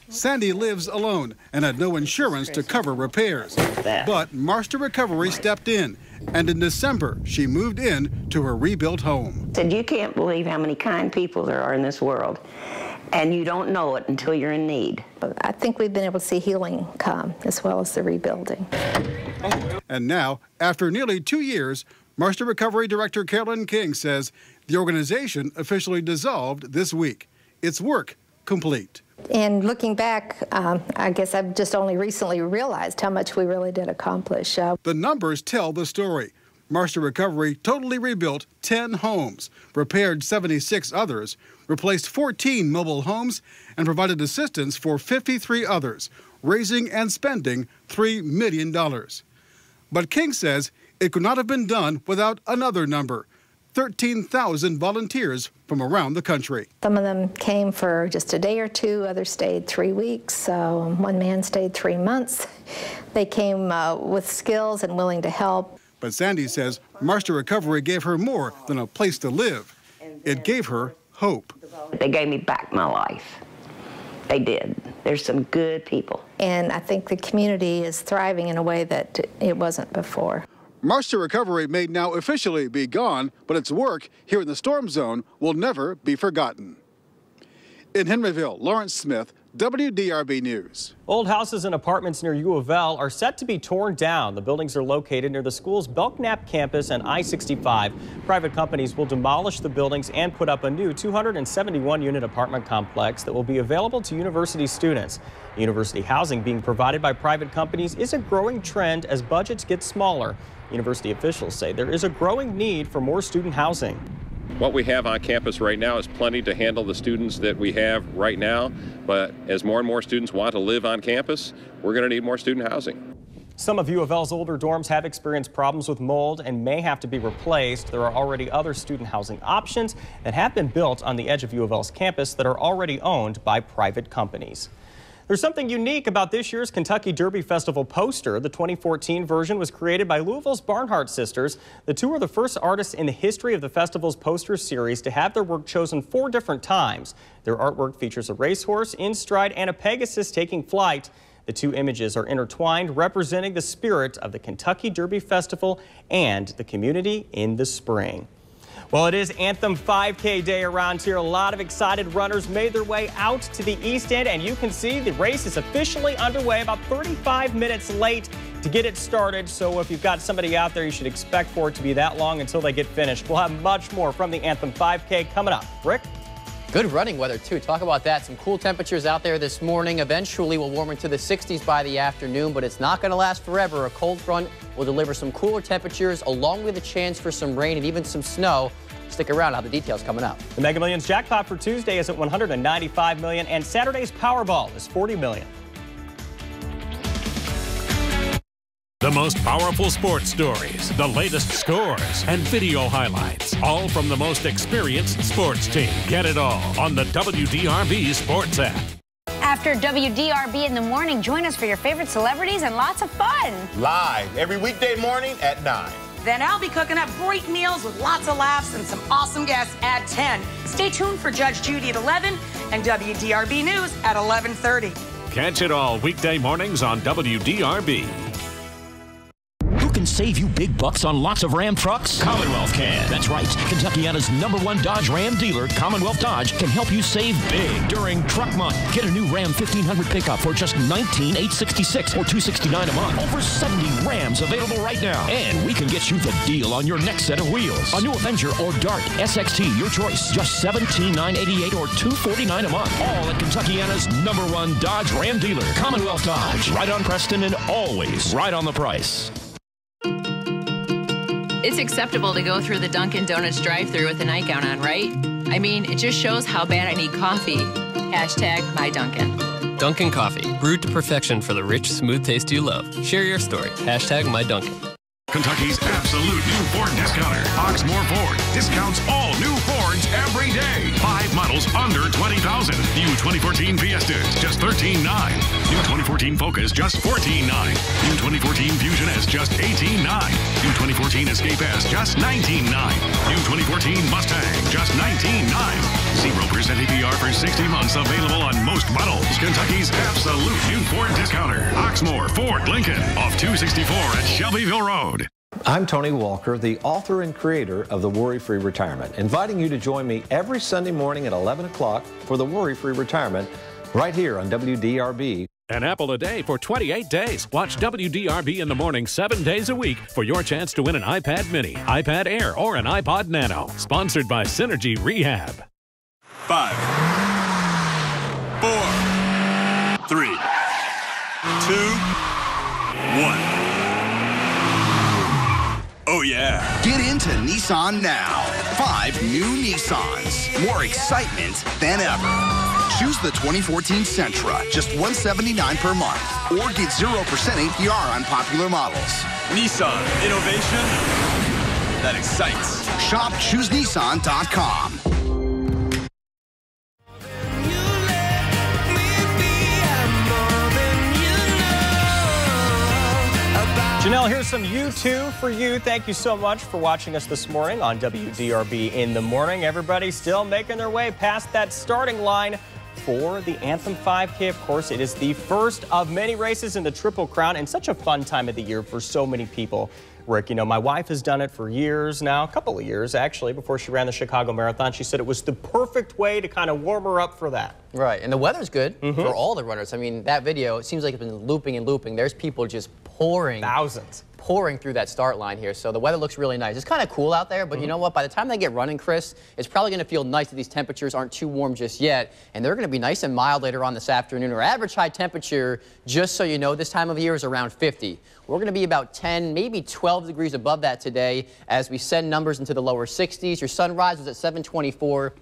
Sandy lives alone and had no insurance to cover repairs. But March 2 Recovery stepped in, and in December, she moved in to her rebuilt home. Said, you can't believe how many kind people there are in this world, and you don't know it until you're in need. I think we've been able to see healing come as well as the rebuilding. And now, after nearly 2 years, March 2 Recovery Director Carolyn King says the organization officially dissolved this week. Its work complete. And looking back, I guess I've just only recently realized how much we really did accomplish. The numbers tell the story. March 2 Recovery totally rebuilt 10 homes, repaired 76 others, replaced 14 mobile homes, and provided assistance for 53 others, raising and spending $3 million. But King says it could not have been done without another number: 13,000 volunteers from around the country. Some of them came for just a day or two, others stayed 3 weeks, one man stayed 3 months. They came with skills and willing to help. But Sandy says March 2 Recovery gave her more than a place to live. It gave her hope. They gave me back my life. They did. There's some good people. And I think the community is thriving in a way that it wasn't before. March 2 Recovery may now officially be gone, but its work here in the storm zone will never be forgotten. In Henryville, Lawrence Smith, WDRB News. Old houses and apartments near U of L are set to be torn down. The buildings are located near the school's Belknap campus and I-65. Private companies will demolish the buildings and put up a new 271-unit apartment complex that will be available to university students. University housing being provided by private companies is a growing trend as budgets get smaller. University officials say there is a growing need for more student housing. What we have on campus right now is plenty to handle the students that we have right now, but as more and more students want to live on campus, we're going to need more student housing. Some of U of L's older dorms have experienced problems with mold and may have to be replaced. There are already other student housing options that have been built on the edge of U of L's campus that are already owned by private companies. There's something unique about this year's Kentucky Derby Festival poster. The 2014 version was created by Louisville's Barnhart sisters. The two are the first artists in the history of the festival's poster series to have their work chosen 4 different times. Their artwork features a racehorse in stride and a Pegasus taking flight. The 2 images are intertwined, representing the spirit of the Kentucky Derby Festival and the community in the spring. Well, it is Anthem 5K day around here. A lot of excited runners made their way out to the East End, and you can see the race is officially underway, about 35 minutes late to get it started. So if you've got somebody out there, you should expect for it to be that long until they get finished. We'll have much more from the Anthem 5K coming up. Rick? Good running weather, too. Talk about that. Some cool temperatures out there this morning. Eventually, we'll warm into the 60s by the afternoon, but it's not going to last forever. A cold front will deliver some cooler temperatures, along with a chance for some rain and even some snow. Stick around. I'll have the details coming up. The Mega Millions jackpot for Tuesday is at $195 million, and Saturday's Powerball is $40 million. The most powerful sports stories, the latest scores, and video highlights, all from the most experienced sports team. Get it all on the WDRB Sports app. After WDRB in the morning, join us for your favorite celebrities and lots of fun. Live every weekday morning at 9. Then I'll be cooking up great meals with lots of laughs and some awesome guests at 10. Stay tuned for Judge Judy at 11 and WDRB News at 11:30. Catch it all weekday mornings on WDRB. Who can save you big bucks on lots of Ram trucks? Commonwealth can. That's right. Kentuckiana's #1 Dodge Ram dealer, Commonwealth Dodge, can help you save big during Truck Month. Get a new Ram 1500 pickup for just $19,866 or $269 a month. Over 70 Rams available right now. And we can get you the deal on your next set of wheels. A new Avenger or Dart SXT, your choice. Just $17,988 or $249 a month. All at Kentuckiana's #1 Dodge Ram dealer, Commonwealth Dodge. Right on Preston and always right on the price. It's acceptable to go through the Dunkin' Donuts drive-thru with a nightgown on, right? I mean, it just shows how bad I need coffee. #MyDunkin'. Dunkin' Coffee, brewed to perfection for the rich, smooth taste you love. Share your story. #MyDunkin'. Kentucky's absolute new Ford discounter. Oxmoor Ford discounts all new Fords every day. 5 models under $20,000. New 2014 Fiestas, just $13,900. New 2014 Focus, just $14,900. New 2014 Fusion S, just $18,900. New 2014 Escape S, just $19,900. New 2014 Mustang, just $19,900. 0% APR for 60 months available on most models. Kentucky's absolute new Ford discounter. Oxmoor Ford Lincoln, off 264 at Shelbyville Road. I'm Tony Walker, the author and creator of The Worry-Free Retirement, inviting you to join me every Sunday morning at 11 o'clock for The Worry-Free Retirement right here on WDRB. An apple a day for 28 days. Watch WDRB in the morning 7 days a week for your chance to win an iPad Mini, iPad Air, or an iPod Nano. Sponsored by Synergy Rehab. 5, 4, 3, 2, 1. Oh, yeah. Get into Nissan now. 5 new Nissans. More excitement than ever. Choose the 2014 Sentra, just $179 per month. Or get 0% APR on popular models. Nissan. Innovation that excites. Shop ChooseNissan.com. Janelle, here's some U2 for you. Thank you so much for watching us this morning on WDRB in the morning. Everybody still making their way past that starting line for the Anthem 5K. Of course, it is the first of many races in the Triple Crown and such a fun time of the year for so many people. Rick, you know, my wife has done it for years now, a couple of years actually, before she ran the Chicago Marathon. She said it was the perfect way to kind of warm her up for that. Right, and the weather's good for all the runners. I mean, that video, it seems like it's been looping and looping. There's people just pouring. Thousands. Pouring through that start line here, so the weather looks really nice. It's kind of cool out there, but you know what? By the time they get running, Chris, it's probably going to feel nice that these temperatures aren't too warm just yet, and they're going to be nice and mild later on this afternoon. Our average high temperature, just so you know, this time of year is around 50. We're going to be about 10, maybe 12 degrees above that today as we send numbers into the lower 60s. Your sunrise was at 7:24.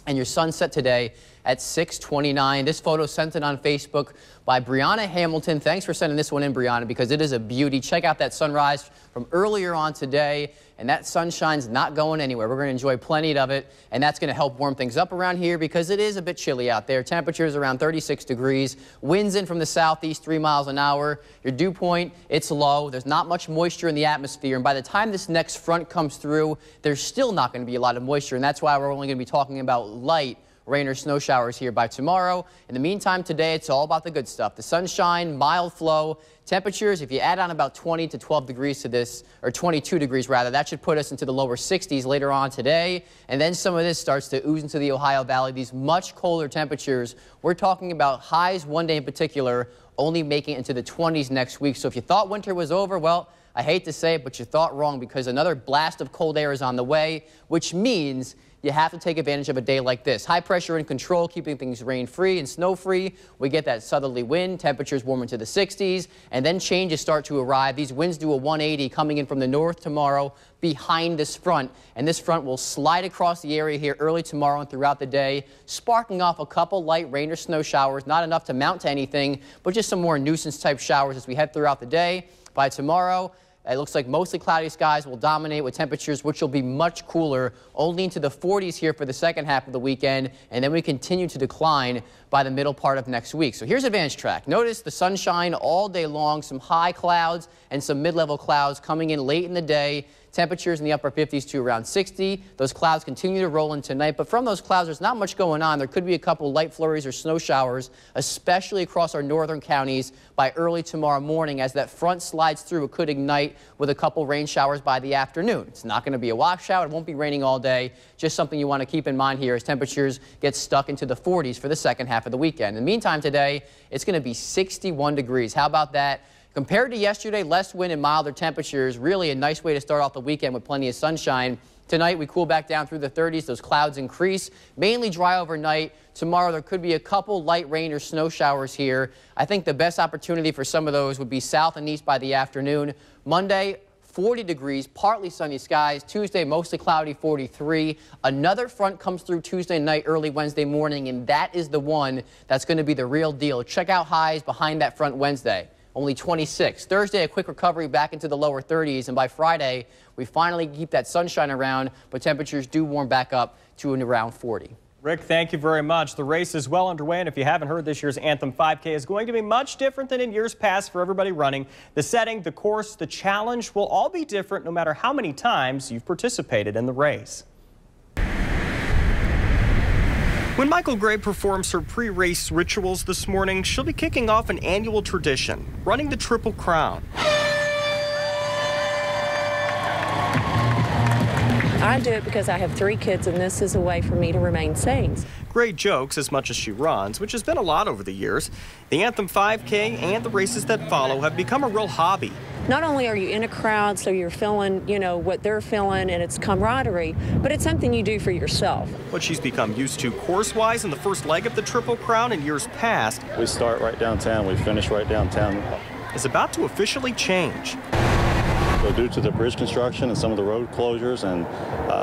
And your sunset today at 6:29. This photo sent in on Facebook by Brianna Hamilton. Thanks for sending this one in, Brianna, because it is a beauty. Check out that sunrise from earlier on today, and that sunshine's not going anywhere. We're going to enjoy plenty of it, and that's going to help warm things up around here because it is a bit chilly out there. Temperatures around 36 degrees. Winds in from the southeast 3 miles an hour. Your dew point, it's low. There's not much moisture in the atmosphere, and by the time this next front comes through, there's still not going to be a lot of moisture, and that's why we're only going to be talking about light rain or snow showers here by tomorrow. In the meantime, today it's all about the good stuff. The sunshine, mild flow, temperatures, if you add on about 20 to 12 degrees to this, or 22 degrees rather, that should put us into the lower 60s later on today. And then some of this starts to ooze into the Ohio Valley. These much colder temperatures, we're talking about highs one day in particular, only making it into the 20s next week. So if you thought winter was over, well, I hate to say it, but you thought wrong because another blast of cold air is on the way, which means you have to take advantage of a day like this. High pressure in control, keeping things rain-free and snow-free. We get that southerly wind, temperatures warm into the 60s, and then changes start to arrive. These winds do a 180 coming in from the north tomorrow behind this front, and this front will slide across the area here early tomorrow and throughout the day, sparking off a couple light rain or snow showers, not enough to mount to anything, but just some more nuisance-type showers as we head throughout the day. By tomorrow, it looks like mostly cloudy skies will dominate with temperatures which will be much cooler, only into the 40s here for the second half of the weekend, and then we continue to decline by the middle part of next week. So here's Advantage Track. Notice the sunshine all day long, some high clouds and some mid-level clouds coming in late in the day. Temperatures in the upper 50s to around 60. Those clouds continue to roll in tonight, but from those clouds, there's not much going on. There could be a couple light flurries or snow showers, especially across our northern counties by early tomorrow morning. As that front slides through, it could ignite with a couple rain showers by the afternoon. It's not going to be a washout. It won't be raining all day. Just something you want to keep in mind here as temperatures get stuck into the 40s for the second half of the weekend. In the meantime, today, it's going to be 61 degrees. How about that? Compared to yesterday, less wind and milder temperatures. Really a nice way to start off the weekend with plenty of sunshine. Tonight, we cool back down through the 30s. Those clouds increase, mainly dry overnight. Tomorrow, there could be a couple light rain or snow showers here. I think the best opportunity for some of those would be south and east by the afternoon. Monday, 40 degrees, partly sunny skies. Tuesday, mostly cloudy, 43. Another front comes through Tuesday night, early Wednesday morning, and that is the one that's going to be the real deal. Check out highs behind that front Wednesday. Only 26. Thursday, a quick recovery back into the lower 30s, and by Friday, we finally keep that sunshine around, but temperatures do warm back up to around 40. Rick, thank you very much. The race is well underway, and if you haven't heard, this year's Anthem 5K is going to be much different than in years past for everybody running. The setting, the course, the challenge will all be different no matter how many times you've participated in the race. When Michael Gray performs her pre-race rituals this morning, she'll be kicking off an annual tradition, running the Triple Crown. I do it because I have 3 kids, and this is a way for me to remain sane. Gray jokes as much as she runs, which has been a lot over the years. The Anthem 5K and the races that follow have become a real hobby. Not only are you in a crowd, so you're feeling, what they're feeling, and it's camaraderie, but it's something you do for yourself. What she's become used to course-wise in the first leg of the Triple Crown in years past. We start right downtown, we finish right downtown. Is about to officially change. So due to the bridge construction and some of the road closures and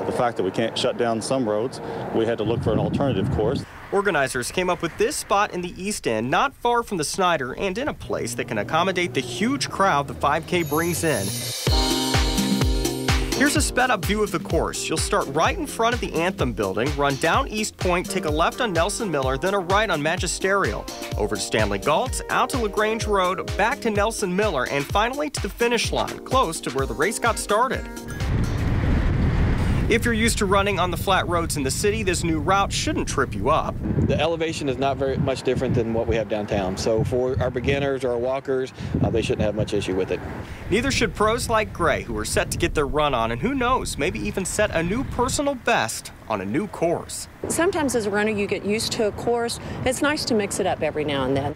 the fact that we can't shut down some roads, we had to look for an alternative course. Organizers came up with this spot in the East End, not far from the Snyder, and in a place that can accommodate the huge crowd the 5K brings in. Here's a sped-up view of the course. You'll start right in front of the Anthem building, run down East Point, take a left on Nelson Miller, then a right on Magisterial, over to Stanley Galt's, out to LaGrange Road, back to Nelson Miller, and finally to the finish line, close to where the race got started. If you're used to running on the flat roads in the city, this new route shouldn't trip you up. The elevation is not very much different than what we have downtown. So for our beginners or our walkers, they shouldn't have much issue with it. Neither should pros like Gray, who are set to get their run on, and who knows, maybe even set a new personal best on a new course. Sometimes as a runner, you get used to a course. It's nice to mix it up every now and then.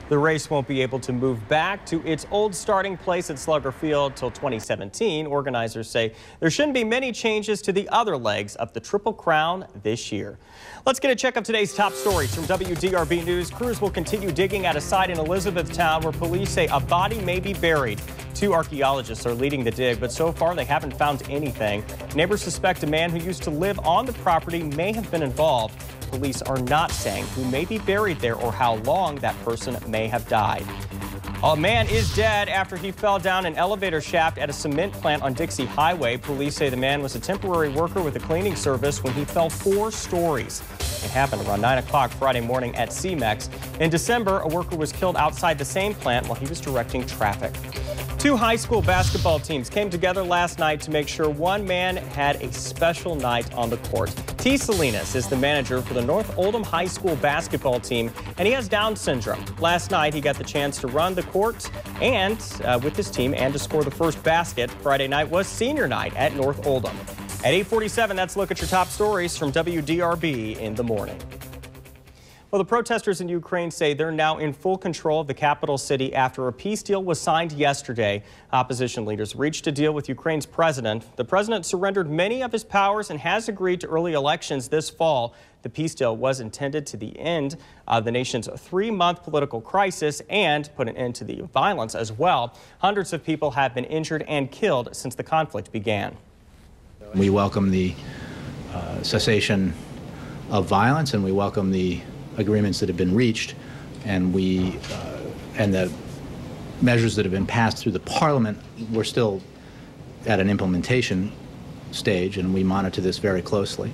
The race won't be able to move back to its old starting place at Slugger Field till 2017. Organizers say there shouldn't be many changes to the other legs of the Triple Crown this year. Let's get a check of today's top stories from WDRB News. Crews will continue digging at a site in Elizabethtown where police say a body may be buried. 2 archaeologists are leading the dig, but so far they haven't found anything. Neighbors suspect a man who used to live on the property may have been involved. Police are not saying who may be buried there or how long that person may have died. A man is dead after he fell down an elevator shaft at a cement plant on Dixie Highway. Police say the man was a temporary worker with a cleaning service when he fell 4 stories. It happened around 9 o'clock Friday morning at CMEX. In December, a worker was killed outside the same plant while he was directing traffic. 2 high school basketball teams came together last night to make sure one man had a special night on the court. T. Salinas is the manager for the North Oldham High School basketball team, and he has Down syndrome. Last night, he got the chance to run the court and with his team and to score the first basket. Friday night was senior night at North Oldham. At 8:47, that's a look at your top stories from WDRB in the morning. Well, the protesters in Ukraine say they're now in full control of the capital city after a peace deal was signed yesterday. Opposition leaders reached a deal with Ukraine's president. The president surrendered many of his powers and has agreed to early elections this fall. The peace deal was intended to the end of the nation's 3-month political crisis and put an end to the violence as well. Hundreds of people have been injured and killed since the conflict began. We welcome the cessation of violence, and we welcome the agreements that have been reached, and the measures that have been passed through the Parliament. We're still at an implementation stage, and we monitor this very closely.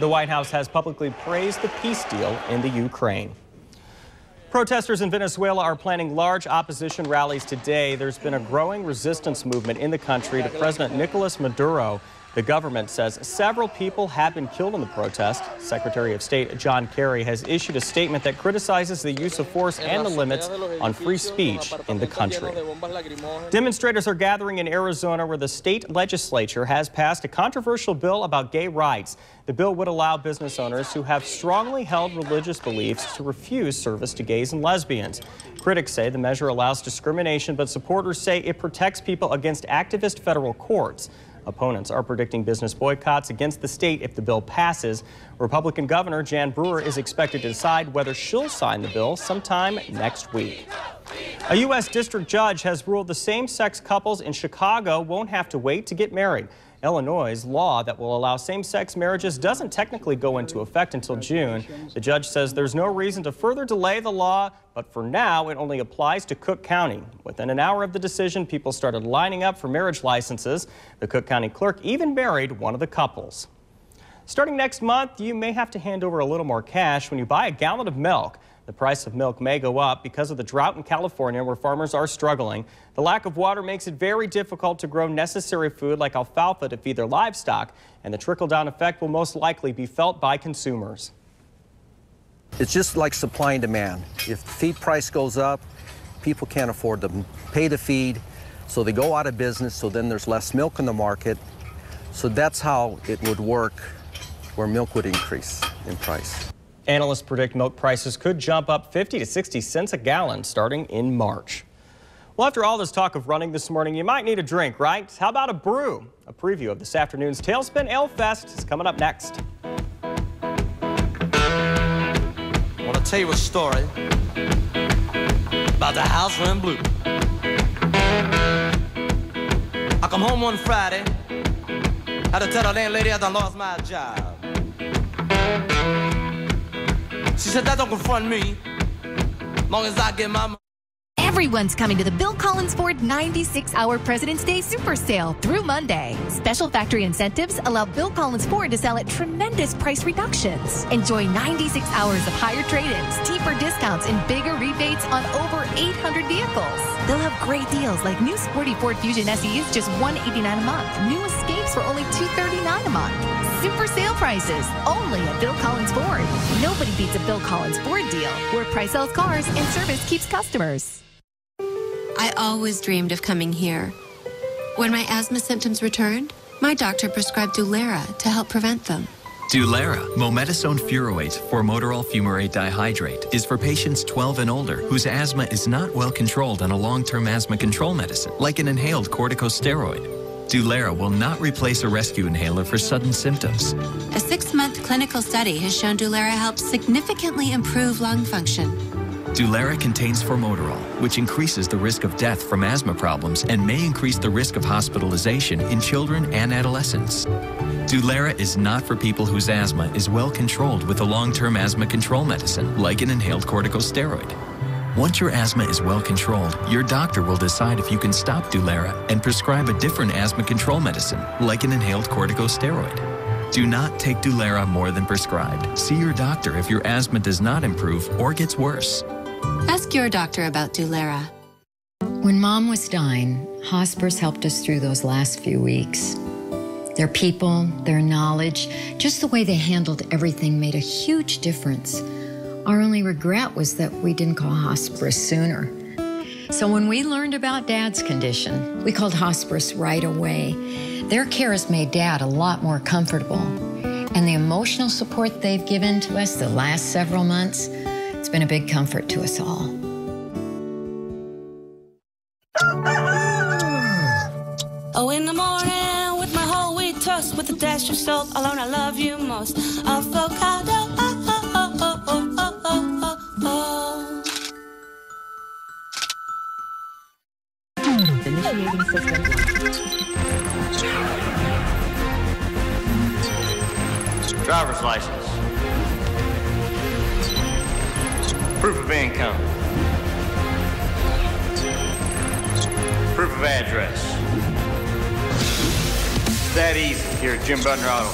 The White House has publicly praised the peace deal in the Ukraine. Protesters in Venezuela are planning large opposition rallies today. There's been a growing resistance movement in the country to President Nicolas Maduro. The government says several people have been killed in the protest. Secretary of State John Kerry has issued a statement that criticizes the use of force and the limits on free speech in the country. Demonstrators are gathering in Arizona, where the state legislature has passed a controversial bill about gay rights. The bill would allow business owners who have strongly held religious beliefs to refuse service to gays and lesbians. Critics say the measure allows discrimination, but supporters say it protects people against activist federal courts. Opponents are predicting business boycotts against the state if the bill passes. Republican Governor Jan Brewer is expected to decide whether she'll sign the bill sometime next week. A U.S. district judge has ruled the same-sex couples in Chicago won't have to wait to get married. Illinois' law that will allow same-sex marriages doesn't technically go into effect until June. The judge says there's no reason to further delay the law, but for now it only applies to Cook County. Within an hour of the decision, people started lining up for marriage licenses. The Cook County clerk even married one of the couples. Starting next month, you may have to hand over a little more cash when you buy a gallon of milk. The price of milk may go up because of the drought in California, where farmers are struggling. The lack of water makes it very difficult to grow necessary food like alfalfa to feed their livestock, and the trickle-down effect will most likely be felt by consumers. It's just like supply and demand. If the feed price goes up, people can't afford to pay the feed, so they go out of business, so then there's less milk in the market. So that's how it would work, where milk would increase in price. Analysts predict milk prices could jump up 50 to 60 cents a gallon starting in March. Well, after all this talk of running this morning, you might need a drink, right? How about a brew? A preview of this afternoon's Tailspin Ale Fest is coming up next. I want to tell you a story about the house went blue. I come home one Friday, had to tell the landlady I done lost my job. She said, that don't confront me, long as I get my money. Everyone's coming to the Bill Collins Ford 96-hour President's Day Super Sale through Monday. Special factory incentives allow Bill Collins Ford to sell at tremendous price reductions. Enjoy 96 hours of higher trade-ins, deeper discounts, and bigger rebates on over 800 vehicles. They'll have great deals like new sporty Ford Fusion SEs just $189 a month, new Escapes for only $239 a month. Super sale prices only at Bill Collins Ford. Nobody beats a Bill Collins Ford deal, where price sells cars and service keeps customers. I always dreamed of coming here. When my asthma symptoms returned, my doctor prescribed Dulera to help prevent them. Dulera, mometasone furoate formoterol fumarate dihydrate, is for patients 12 and older whose asthma is not well controlled on a long-term asthma control medicine, like an inhaled corticosteroid. Dulera will not replace a rescue inhaler for sudden symptoms. A 6-month clinical study has shown Dulera helps significantly improve lung function. Dulera contains formoterol, which increases the risk of death from asthma problems and may increase the risk of hospitalization in children and adolescents. Dulera is not for people whose asthma is well controlled with a long-term asthma control medicine, like an inhaled corticosteroid. Once your asthma is well controlled, your doctor will decide if you can stop Dulera and prescribe a different asthma control medicine, like an inhaled corticosteroid. Do not take Dulera more than prescribed. See your doctor if your asthma does not improve or gets worse. Ask your doctor about Dulera. When Mom was dying, hospice helped us through those last few weeks. Their people, their knowledge, just the way they handled everything made a huge difference. Our only regret was that we didn't call hospice sooner. So when we learned about Dad's condition, we called hospice right away. Their care has made Dad a lot more comfortable. And the emotional support they've given to us the last several months, it's been a big comfort to us all. Oh, in the morning with my whole wheat toast with a dash of salt, alone I love you most. Avocado, oh, oh, oh, oh, oh, oh, oh, oh. Initiating system. Driver's license. Proof of income. Proof of address. It's that easy here at Jim Butler Auto.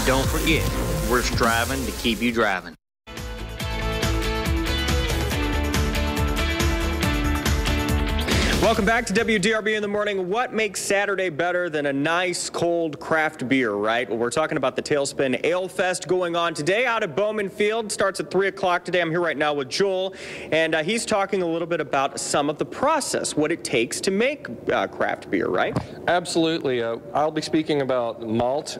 And don't forget, we're striving to keep you driving. Welcome back to WDRB in the morning. What makes Saturday better than a nice cold craft beer, right? Well, we're talking about the Tailspin Ale Fest going on today out at Bowman Field. Starts at 3 o'clock today. I'm here right now with Joel, and he's talking a little bit about some of the process, what it takes to make craft beer, right? Absolutely. I'll be speaking about malt.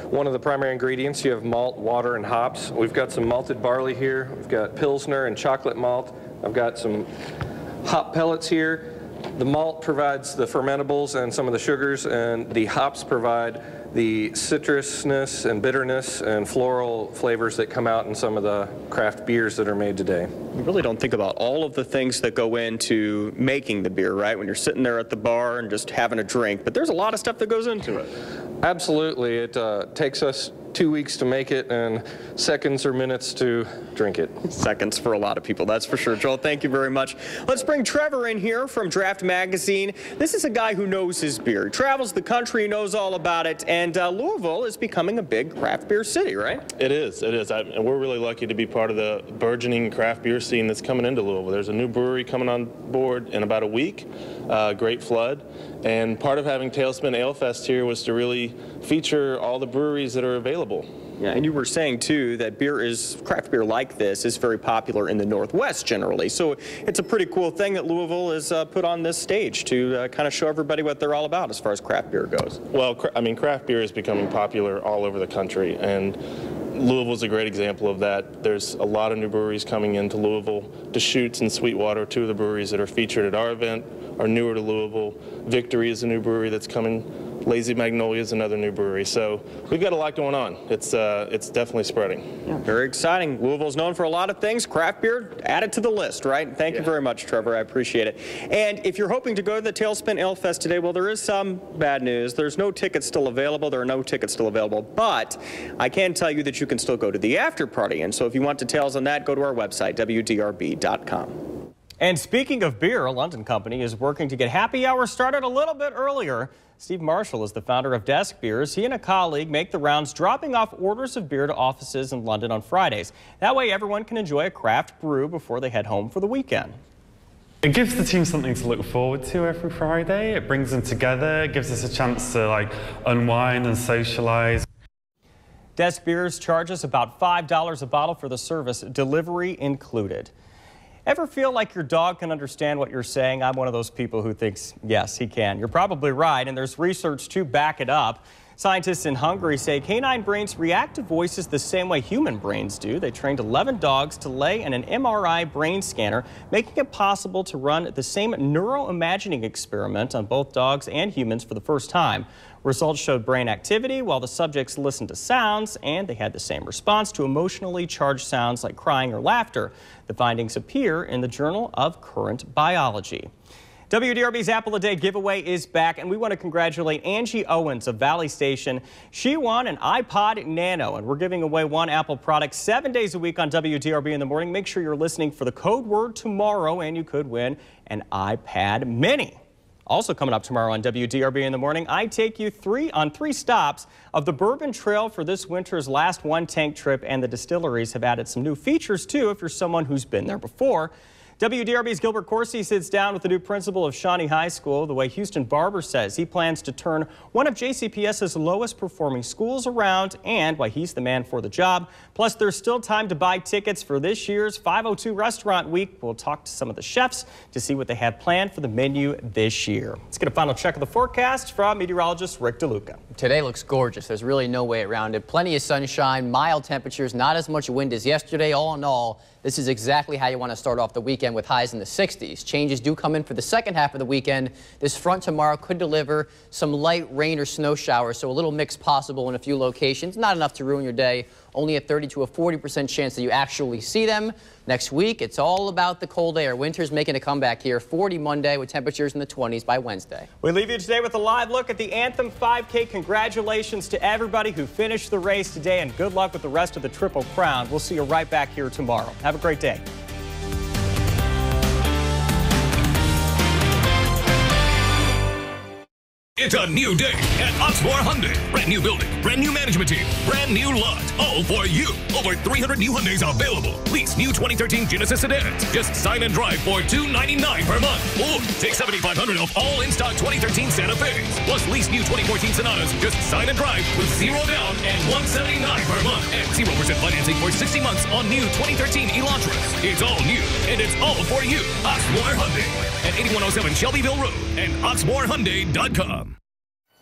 One of the primary ingredients, you have malt, water, and hops. We've got some malted barley here. We've got Pilsner and chocolate malt. I've got some hop pellets here. The malt provides the fermentables and some of the sugars, and the hops provide the citrusness and bitterness and floral flavors that come out in some of the craft beers that are made today. You really don't think about all of the things that go into making the beer, right? When you're sitting there at the bar and just having a drink, but there's a lot of stuff that goes into it. Absolutely. It takes us 2 weeks to make it and seconds or minutes to drink it. Seconds for a lot of people, that's for sure. Joel, thank you very much. Let's bring Trevor in here from Draft Magazine. This is a guy who knows his beer. He travels the country, knows all about it, and Louisville is becoming a big craft beer city, right? It is. And we're really lucky to be part of the burgeoning craft beer scene that's coming into Louisville. There's a new brewery coming on board in about a week, Great Flood, and part of having Tailspin Ale Fest here was to really feature all the breweries that are available. Yeah, and you were saying too that craft beer like this is very popular in the Northwest generally. So it's a pretty cool thing that Louisville is put on this stage to kind of show everybody what they're all about as far as craft beer goes. Well, I mean, craft beer is becoming popular all over the country, and Louisville's a great example of that. There's a lot of new breweries coming into Louisville. Deschutes and Sweetwater, two of the breweries that are featured at our event, are newer to Louisville. Victory is a new brewery that's coming. Lazy Magnolia is another new brewery. So we've got a lot going on. It's definitely spreading. Yeah, very exciting. Louisville's known for a lot of things. Craft beer, add it to the list, right? Thank you very much, Trevor. I appreciate it. And if you're hoping to go to the Tailspin Ale Fest today, well, there is some bad news. There's no tickets still available. There are no tickets still available. But I can tell you that you can still go to the after party. And so if you want details on that, go to our website, WDRB.com. And speaking of beer, a London company is working to get happy hour started a little bit earlier. Steve Marshall is the founder of Desk Beers. He and a colleague make the rounds dropping off orders of beer to offices in London on Fridays. That way everyone can enjoy a craft brew before they head home for the weekend. It gives the team something to look forward to every Friday. It brings them together. It gives us a chance to unwind and socialize. Desk Beers charges about $5 a bottle for the service, delivery included. Ever feel like your dog can understand what you're saying? I'm one of those people who thinks, yes, he can. You're probably right, and there's research to back it up. Scientists in Hungary say canine brains react to voices the same way human brains do. They trained 11 dogs to lay in an MRI brain scanner, making it possible to run the same neuroimagining experiment on both dogs and humans for the first time. Results showed brain activity while the subjects listened to sounds, and they had the same response to emotionally charged sounds like crying or laughter. The findings appear in the Journal of Current Biology. WDRB's Apple a Day giveaway is back, and we want to congratulate Angie Owens of Valley Station. She won an iPod Nano, and we're giving away one Apple product 7 days a week on WDRB in the morning. Make sure you're listening for the code word tomorrow, and you could win an iPad Mini. Also coming up tomorrow on WDRB in the morning, I take you on three stops of the Bourbon Trail for this winter's last one-tank trip, and the distilleries have added some new features, too, if you're someone who's been there before. WDRB's Gilbert Corsi sits down with the new principal of Shawnee High School. The way Houston Barber says he plans to turn one of JCPS's lowest performing schools around, and why he's the man for the job. Plus, there's still time to buy tickets for this year's 502 Restaurant Week. We'll talk to some of the chefs to see what they have planned for the menu this year. Let's get a final check of the forecast from meteorologist Rick DeLuca. Today looks gorgeous. There's really no way around it. Plenty of sunshine, mild temperatures, not as much wind as yesterday. All in all, this is exactly how you want to start off the weekend with highs in the 60s. Changes do come in for the second half of the weekend. This front tomorrow could deliver some light rain or snow showers, so a little mix possible in a few locations. Not enough to ruin your day. Only a 30 to a 40% chance that you actually see them. Next week, it's all about the cold air. Winter's making a comeback here. 40 Monday with temperatures in the 20s by Wednesday. We leave you today with a live look at the Anthem 5K. Congratulations to everybody who finished the race today, and good luck with the rest of the Triple Crown. We'll see you right back here tomorrow. Have a great day. It's a new day at Oxmoor Hyundai. Brand new building, brand new management team, brand new lot, all for you. Over 300 new Hyundais available. Lease new 2013 Genesis sedans. Just sign and drive for $299 per month. Or take $7,500 off all in-stock 2013 Santa Fe's. Plus lease new 2014 Sonatas. Just sign and drive with $0 down and $179 per month. And 0% financing for 60 months on new 2013 Elantras. It's all new and it's all for you. Oxmoor Hyundai at 8107 Shelbyville Road and OxmoorHyundai.com.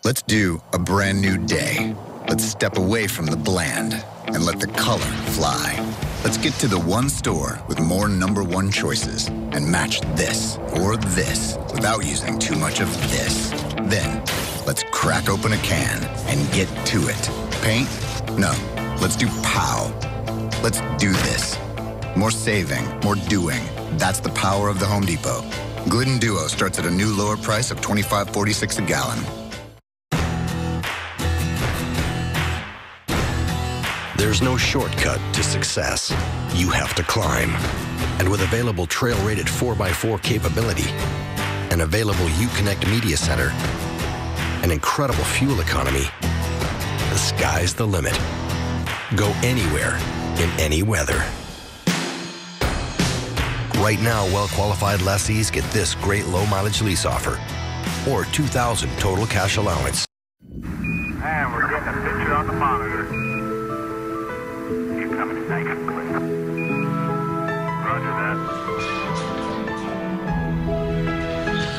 Let's do a brand new day. Let's step away from the bland and let the color fly. Let's get to the one store with more #1 choices and match this or this without using too much of this. Then, let's crack open a can and get to it. Paint? No. Let's do POW. Let's do this. More saving, more doing. That's the power of the Home Depot. Glidden Duo starts at a new lower price of $25.46 a gallon. There's no shortcut to success. You have to climb. And with available trail-rated 4x4 capability, an available Uconnect Media Center, an incredible fuel economy, the sky's the limit. Go anywhere, in any weather. Right now, well-qualified lessees get this great low-mileage lease offer, or $2,000 total cash allowance. And we're getting a picture on the monitor. Keep coming to take it, please. Roger that.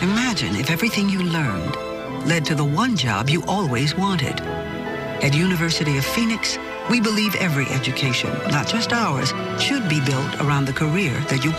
Imagine if everything you learned led to the one job you always wanted. At University of Phoenix, we believe every education, not just ours, should be built around the career that you